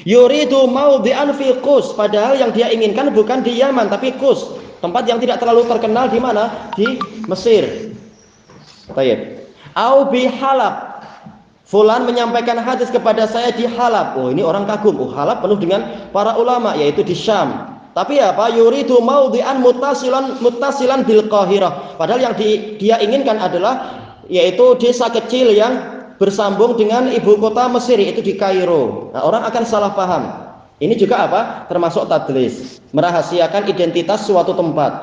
Speaker 2: Yuridu maudhi'an fi Qus, padahal yang dia inginkan bukan di Yaman tapi Qus, tempat yang tidak terlalu terkenal. Di mana? Di Mesir. Baik. Au bi Halab, fulan menyampaikan hadis kepada saya di Halab. Oh ini orang kagum, oh Halab penuh dengan para ulama, yaitu di Syam. Tapi apa? Yuridu maudhi'an muttasilan bil Qahirah, padahal yang dia inginkan adalah yaitu desa kecil yang bersambung dengan ibu kota Mesir, itu di Kairo. Nah, orang akan salah paham. Ini juga apa? Termasuk tadlis, merahasiakan identitas suatu tempat.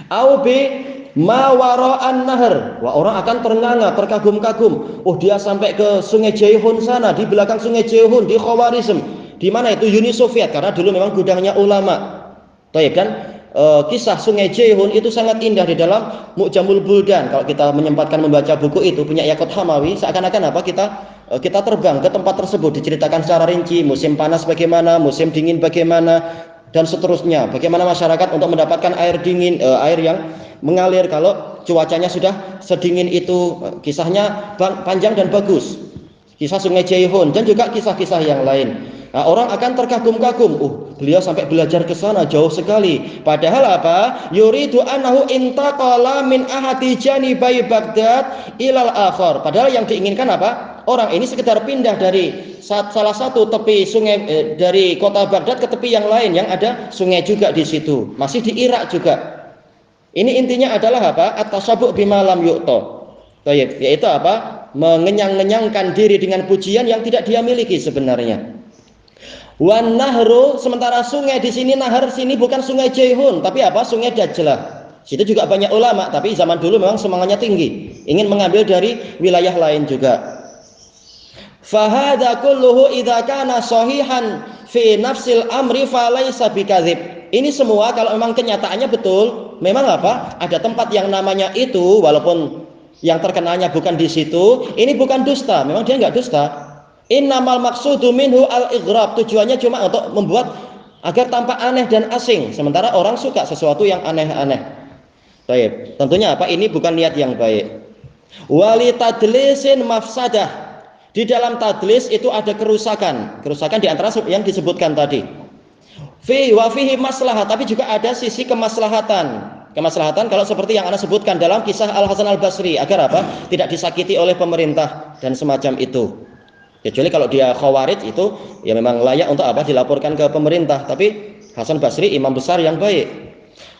Speaker 2: Au bi ma wara'an nahar, wah orang akan ternganga, terkagum-kagum. Oh dia sampai ke Sungai Jaihun sana, di belakang Sungai Jaihun di Khawarizm. Di mana itu? Uni Soviet, karena dulu memang gudangnya ulama. Tayyib kan? Kisah Sungai Jaihun itu sangat indah di dalam Mu'jamul Buldan. Kalau kita menyempatkan membaca buku itu punya Yaqut Hamawi, seakan-akan apa? Kita terbang ke tempat tersebut, diceritakan secara rinci musim panas bagaimana, musim dingin bagaimana, dan seterusnya. Bagaimana masyarakat untuk mendapatkan air dingin, air yang mengalir kalau cuacanya sudah sedingin itu. Kisahnya panjang dan bagus. Kisah Sungai Jaihun dan juga kisah-kisah yang lain. Nah, orang akan terkagum-kagum. Beliau sampai belajar ke sana jauh sekali. Padahal apa? Yuridu annahu intaqala min ahadi janibai Baghdad ilal akhar. Padahal yang diinginkan apa? Orang ini sekedar pindah dari salah satu tepi sungai dari kota Baghdad ke tepi yang lain yang ada sungai juga di situ. Masih di Irak juga. Ini intinya adalah apa? At-tasabbu bima lam yu'ta. Yaitu apa? Mengenyang-enyangkan diri dengan pujian yang tidak dia miliki sebenarnya. Wan nahru, sementara sungai di sini, nahar sini bukan sungai Jaihun, tapi apa? Sungai Dajlah. Situ juga banyak ulama, tapi zaman dulu memang semangatnya tinggi, ingin mengambil dari wilayah lain juga. Fahada kulluhu idza kana sahihan fi nafsil amri falaysa bikadzib. Ini semua kalau memang kenyataannya betul, memang apa? Ada tempat yang namanya itu, walaupun yang terkenalnya bukan di situ, ini bukan dusta, memang dia enggak dusta. Innamal maqsudu minhu al-ighrab, tujuannya cuma untuk membuat agar tampak aneh dan asing, sementara orang suka sesuatu yang aneh-aneh. Baik, tentunya apa? Ini bukan niat yang baik. Wali tadlisin mafsadah. Di dalam tadlis itu ada kerusakan di antara yang disebutkan tadi. Fi wa fihi maslahah, tapi juga ada sisi kemaslahatan. Kemaslahatan kalau seperti yang Anda sebutkan dalam kisah Al Hasan Al Basri, agar apa? Tidak disakiti oleh pemerintah dan semacam itu. Kecuali kalau dia khawarij itu ya memang layak untuk apa? Dilaporkan ke pemerintah. Tapi Hasan Basri imam besar yang baik.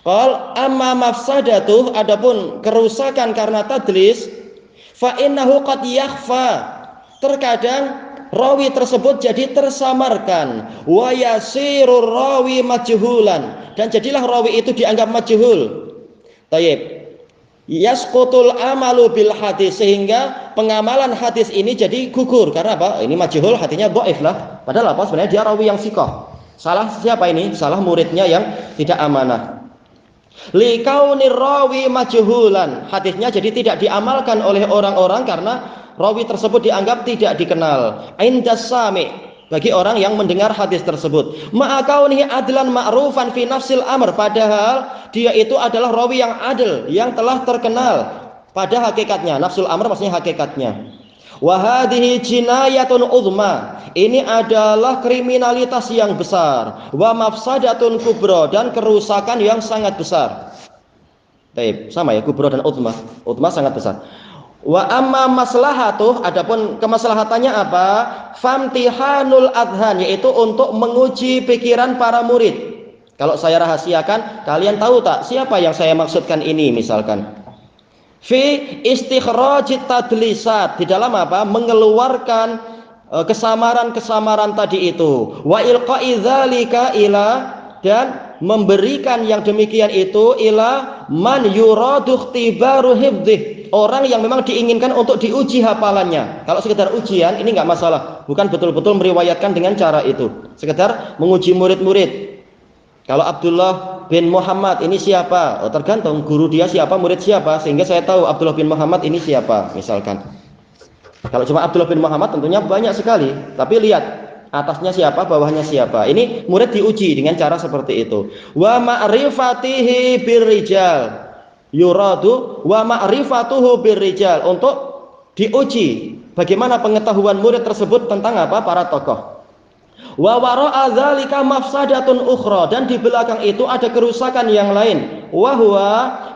Speaker 2: Qal amma mafsadatuh, adapun kerusakan karena tadlis, fa innahu qad yakhfa. Terkadang rawi tersebut jadi tersamarkan, wa yasirur rawi majhulan, dan jadilah rawi itu dianggap majhul. Tayyib. Yasqutul amalu bil hadis, sehingga pengamalan hadis ini jadi gugur. Karena apa? Ini majhul, hatinya dhaif lah. Padahal apa? Sebenarnya dia rawi yang siqah. Salah siapa ini? Salah muridnya yang tidak amanah. Likaunir rawi majhulan, hadisnya jadi tidak diamalkan oleh orang-orang karena rawi tersebut dianggap tidak dikenal. Indas sami, bagi orang yang mendengar hadis tersebut. Ma'akaunihi adlan ma'rufan fi nafsil amr, padahal dia itu adalah rawi yang adil, yang telah terkenal pada hakikatnya. Nafsul amr maksudnya hakikatnya. Wa hadhihi jinayatun uzma, ini adalah kriminalitas yang besar. Wa mafsadatun kubra, dan kerusakan yang sangat besar. Baik, sama ya, kubra dan uzma. Uzma sangat besar. Wa amma maslahatuh, adapun kemaslahatannya apa? Famtihanul adhan, yaitu untuk menguji pikiran para murid. Kalau saya rahasiakan, kalian tahu tak siapa yang saya maksudkan ini misalkan? Fi istikhrajit tadlisat, di dalam apa? Mengeluarkan kesamaran-kesamaran tadi itu. Wa ilqa'i dzalika ila, dan memberikan yang demikian itu ila man yuradu ikhtibaru hifdzih, orang yang memang diinginkan untuk diuji hafalannya. Kalau sekedar ujian ini enggak masalah, bukan betul-betul meriwayatkan dengan cara itu, sekedar menguji murid-murid. Kalau Abdullah bin Muhammad ini siapa? Oh, tergantung guru dia siapa, murid siapa, sehingga saya tahu Abdullah bin Muhammad ini siapa misalkan. Kalau cuma Abdullah bin Muhammad tentunya banyak sekali, tapi lihat atasnya siapa, bawahnya siapa. Ini murid diuji dengan cara seperti itu. Wa ma'rifatihi birrijal yuradu wa ma'rifatuhu birrijal, untuk diuji bagaimana pengetahuan murid tersebut tentang apa? Para tokoh. Wa wara'a dzalika mafsadatun ukhra, dan di belakang itu ada kerusakan yang lain. Wa huwa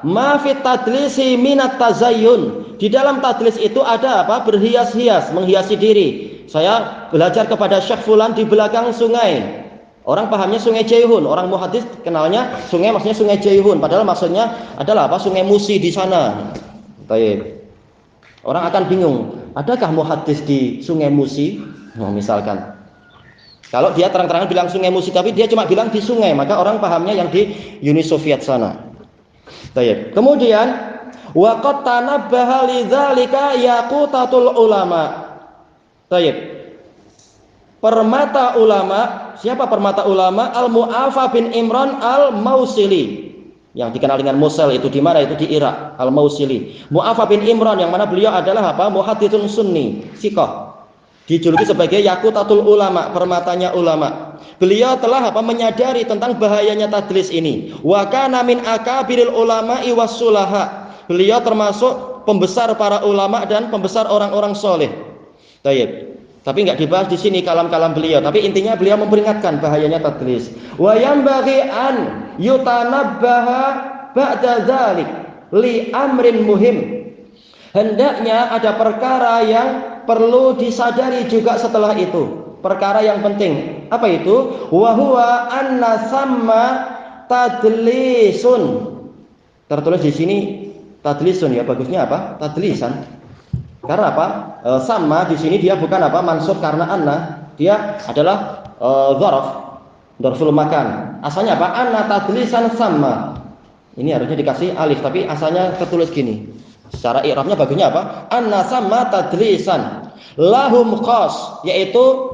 Speaker 2: ma fit tadlisi minat tazayyun, di dalam tadlis itu ada apa? Berhias-hias, menghiasi diri. Saya belajar kepada Syekh Fulan di belakang sungai. Orang pahamnya sungai Jaihun, orang muhadis kenalnya sungai maksudnya sungai Jaihun, padahal maksudnya adalah apa? Sungai Musi di sana. Baik. Orang akan bingung, adakah muhadis di sungai Musi? Nah, misalkan. Kalau dia terang-terangan bilang sungai Musi, tapi dia cuma bilang di sungai, maka orang pahamnya yang di Uni Soviet sana. Baik. Kemudian wa qad tanabbaha lidzalika yaqutatul ulama. Baik. Permata ulama, siapa permata ulama? Al-Mu'afa bin Imran Al-Mausili, yang dikenal dengan Mosul, itu di mana? Itu di Irak. Al-Mausili. Mu'afa bin Imran, yang mana beliau adalah apa? Muhadditsun sunni, siqah. Dijuluki sebagai Yaqutatul Ulama, permatanya ulama. Beliau telah apa? Menyadari tentang bahayanya tadlis ini. Wa kana min akabiril ulama'i wassulaha. Beliau termasuk pembesar para ulama dan pembesar orang-orang soleh. Baik. Tapi nggak dibahas di sini kalam-kalam beliau. Tapi intinya beliau memperingatkan bahayanya tadlis. Wa yambaghi an yutanabbaha ba'da dzalik li amrin muhim. Hendaknya ada perkara yang perlu disadari juga setelah itu. Perkara yang penting. Apa itu? Wa huwa anna samma tadlisun. Tertulis di sini tadlisun ya, bagusnya apa? Tadlisan. Karena apa? Sama di sini dia bukan apa? Mansub karena anna, dia adalah dzarful makan. Asalnya apa? Anna tadlisan sama. Ini harusnya dikasih alif, tapi asalnya tertulis gini. Secara i'rabnya bagusnya apa? Anna sama tadlisan lahum khas, yaitu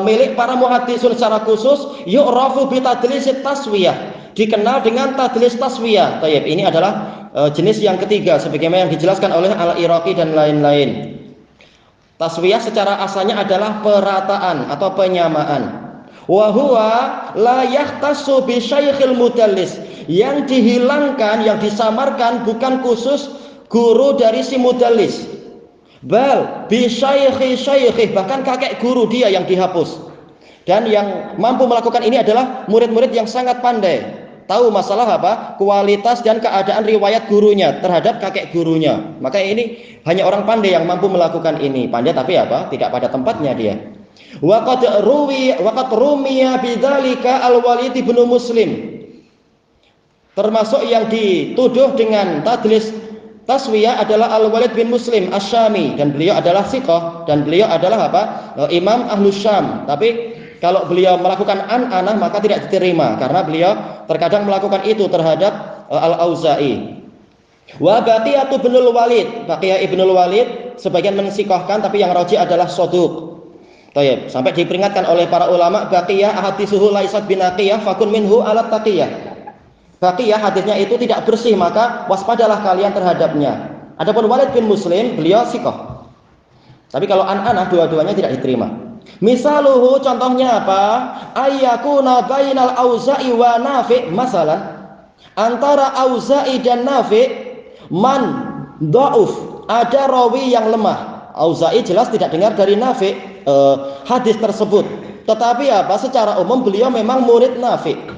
Speaker 2: milik para muhaddisun secara khusus, yu'rafu bi tadlisit taswiyah, dikenal dengan tadlis taswiyah. Tayyib, ini adalah jenis yang ketiga sebagaimana yang dijelaskan oleh Al-Iraqi dan lain-lain. Taswiyah secara asalnya adalah perataan atau penyamaan. Wa huwa la yahtassu bi syaikhil mudallis, yang dihilangkan, yang disamarkan bukan khusus guru dari si mudallis. Bal bi syaikhih, bahkan kakek guru dia yang dihapus. Dan yang mampu melakukan ini adalah murid-murid yang sangat pandai, tahu masalah apa? Kualitas dan keadaan riwayat gurunya terhadap kakek gurunya. Maka ini hanya orang pandai yang mampu melakukan ini. Pandai tapi apa? Tidak pada tempatnya dia. Waqad rumiya bidzalika al-Walid bin Muslim. Termasuk yang dituduh dengan tadlis taswiyah adalah Al-Walid bin Muslim Asy-Syami, dan beliau adalah thiqah, dan beliau adalah apa? Imam Ahlus Syam. Tapi kalau beliau melakukan an-anah maka tidak diterima, karena beliau terkadang melakukan itu terhadap Al-Auza'i. Wa Baqiyah ibnul Walid, Baqiyah ibnul Walid sebagian mensikohkan, tapi yang rajih adalah shaduq. Tayyib, sampai diperingatkan oleh para ulama, Baqiyah ahaditsuhu laisat binaqiyah fakun minhu alat taqiyah. Baqiyah hadisnya itu tidak bersih, maka waspadalah kalian terhadapnya. Adapun Walid bin Muslim beliau sikoh. Tapi kalau an-anah dua-duanya tidak diterima. Misaluhu, contohnya apa? Ayyakuna bainal Auza'i wa Nafi', masalah antara Auza'i dan Nafi' man dha'uf, ada rawi yang lemah. Auza'i jelas tidak dengar dari Nafi' hadis tersebut, tetapi apa? Secara umum beliau memang murid Nafi'.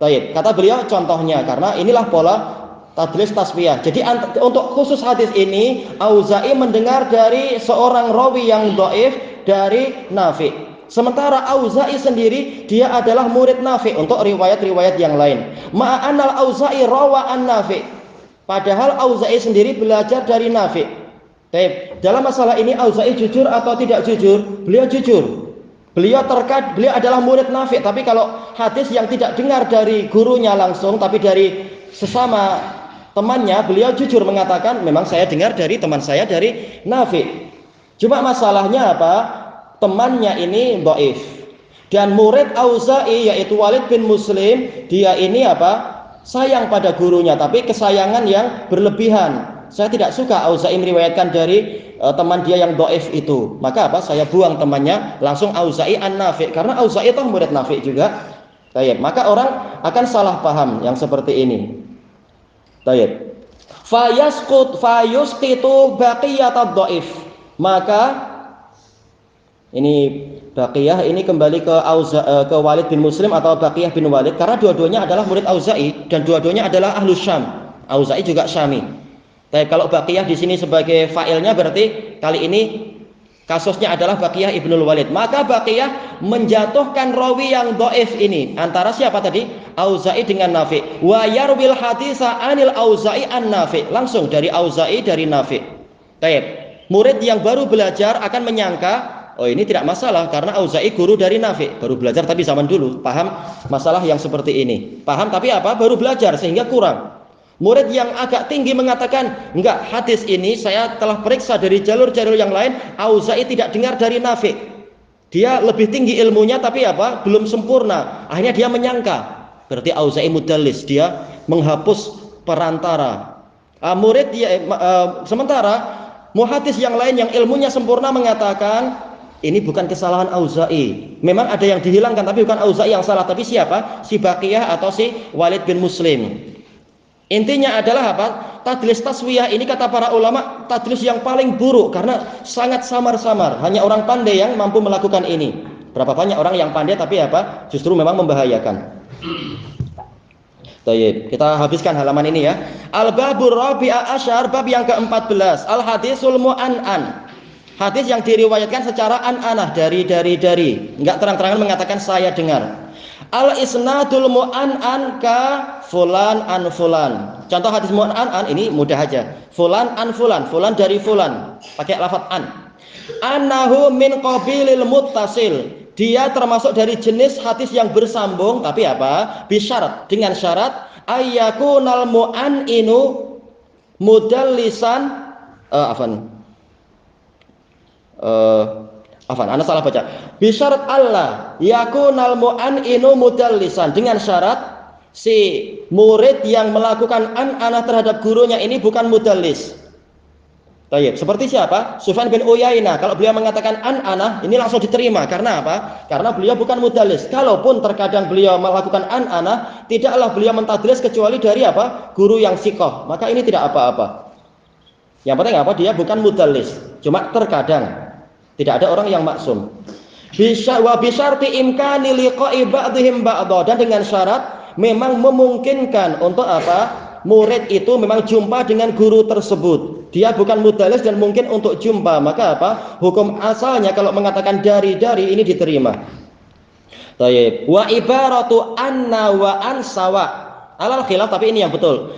Speaker 2: Baik, kata beliau contohnya, karena inilah pola tadlis taswiyah. Jadi untuk khusus hadis ini, Auza'i mendengar dari seorang rawi yang dhaif dari Nafi'. Sementara Auza'i sendiri dia adalah murid Nafi' untuk riwayat-riwayat yang lain. Ma'anal Auza'i rawa an Nafi'. Padahal Auza'i sendiri belajar dari Nafi'. Baik, dalam masalah ini Auza'i jujur atau tidak jujur? Beliau jujur. Beliau adalah murid Nafi', tapi kalau hadis yang tidak dengar dari gurunya langsung, tapi dari sesama temannya, beliau jujur mengatakan, memang saya dengar dari teman saya dari Nafi'. Cuma masalahnya apa? Temannya ini dhaif. Dan murid Auza'i yaitu Walid bin Muslim, dia ini apa? Sayang pada gurunya, tapi kesayangan yang berlebihan. Saya tidak suka Auza'i meriwayatkan dari teman dia yang dhaif itu. Maka apa? Saya buang temannya, langsung Auza'i an-Nafi', karena Auza'i itu murid Nafi' juga. Baik, maka orang akan salah paham yang seperti ini. Baik. Fayusqitu baqiyatad dhaif. Maka ini Baqiyah ini kembali ke Walid bin Muslim atau Baqiyah bin Walid, karena dua-duanya adalah murid Auza'i dan dua-duanya adalah Ahlus Syam. Auza'i juga Syami. Tapi kalau Baqiyah di sini sebagai fa'ilnya, berarti kali ini kasusnya adalah Baqiyah ibnul Walid. Maka Baqiyah menjatuhkan rawi yang dhaif ini antara siapa tadi? Auza'i dengan Nafi'. Wa yarwil haditsa anil Auza'i an Nafi'. Langsung dari Auza'i dari Nafi'. Baik. Murid yang baru belajar akan menyangka, oh ini tidak masalah karena Auza'i guru dari Nafi', baru belajar tapi zaman dulu paham masalah yang seperti ini. Paham tapi apa? Baru belajar sehingga kurang. Murid yang agak tinggi mengatakan, enggak, hadis ini saya telah periksa dari jalur-jalur yang lain, Auza'i tidak dengar dari Nafi'. Dia lebih tinggi ilmunya tapi apa? Belum sempurna. Akhirnya dia menyangka, berarti Auza'i mudallis, dia menghapus perantara. Sementara muhadis yang lain yang ilmunya sempurna mengatakan, ini bukan kesalahan Auza'i. Memang ada yang dihilangkan tapi bukan Auza'i yang salah, tapi siapa? Si Baqiyah atau si Walid bin Muslim. Intinya adalah apa? Tadlis taswiyah ini kata para ulama tadlis yang paling buruk karena sangat samar-samar. Hanya orang pandai yang mampu melakukan ini. Berapa banyak orang yang pandai tapi apa? Justru memang membahayakan. Baik, kita habiskan halaman ini ya. Al-babur rabi'a asyar, bab yang ke-14. Al-hadisul mu'an'an. Hadis yang diriwayatkan secara an-anah dari. Enggak terang-terangan mengatakan saya dengar. Al-isnadul mu'an'an ka fulan an fulan. Contoh hadis mu'an'an ini mudah aja. Fulan an fulan, fulan dari fulan. Pakai lafaz an. Annahu min qabilil muttasil. Dia termasuk dari jenis hadis yang bersambung, tapi apa? Bisyarat, dengan syarat ayyakunal mu'an'inu mudallisan ana salah baca. Bisyarat Allah yakunal mu'an'inu mudallisan, dengan syarat si murid yang melakukan an-anah terhadap gurunya ini bukan mudallis. Baik, seperti siapa? Sufyan bin Uyainah. Kalau beliau mengatakan an-anah, ini langsung diterima. Karena apa? Karena beliau bukan mudallis. Kalaupun terkadang beliau melakukan an-anah, tidaklah beliau mentadlis kecuali dari apa? Guru yang sikoh. Maka ini tidak apa-apa. Yang penting apa? Dia bukan mudallis. Cuma terkadang tidak ada orang yang maksum. Wa bisyarti imkani liqa'i ba'dihim ba'dha, dan dengan syarat memang memungkinkan untuk apa? Murid itu memang jumpa dengan guru tersebut. Dia bukan mudallis dan mungkin untuk jumpa. Maka apa? Hukum asalnya kalau mengatakan dari ini diterima. Baik. Wa ibaratu anna wa an sawa. Alal khilaf, tapi ini yang betul.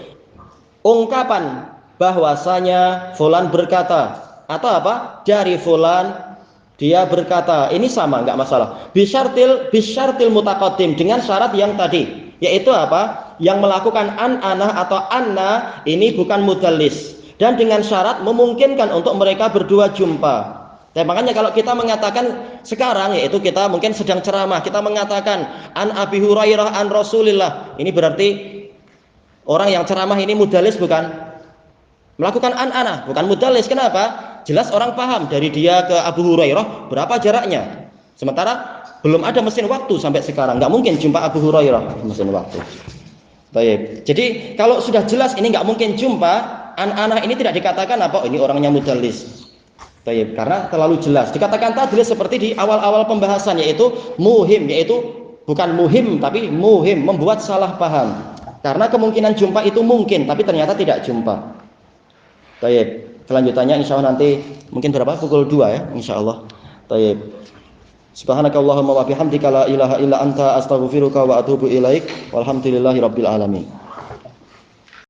Speaker 2: Ungkapan bahwasanya fulan berkata atau apa? Dari fulan dia berkata. Ini sama, enggak masalah. Bisyartil mutaqaddim, dengan syarat yang tadi. Yaitu apa? Yang melakukan an-anah atau anna ini bukan mudallis, dan dengan syarat memungkinkan untuk mereka berdua jumpa. Dan makanya kalau kita mengatakan sekarang, yaitu kita mungkin sedang ceramah, kita mengatakan an Abi Hurairah an Rasulillah, ini berarti orang yang ceramah ini mudallis bukan? Melakukan an-anah, bukan mudallis. Kenapa? Jelas orang paham dari dia ke Abu Hurairah berapa jaraknya. Sementara belum ada mesin waktu sampai sekarang, nggak mungkin jumpa Abu Hurairah mesin waktu. Baik, jadi kalau sudah jelas ini nggak mungkin jumpa, an-anah ini tidak dikatakan apa? Oh, ini orangnya mudallis. Baik, karena terlalu jelas. Dikatakan tadlis seperti di awal-awal pembahasan, yaitu muhim, yaitu bukan muhim tapi muhim, membuat salah paham. Karena kemungkinan jumpa itu mungkin, tapi ternyata tidak jumpa. Baik, kelanjutannya insya Allah nanti mungkin berapa? Pukul 2 ya, insya Allah. Baik. Subhanakallahumma wa bihamdika la ilaha illa anta astaghfiruka wa atubu ilaik. Walhamdulillahirabbil alamin.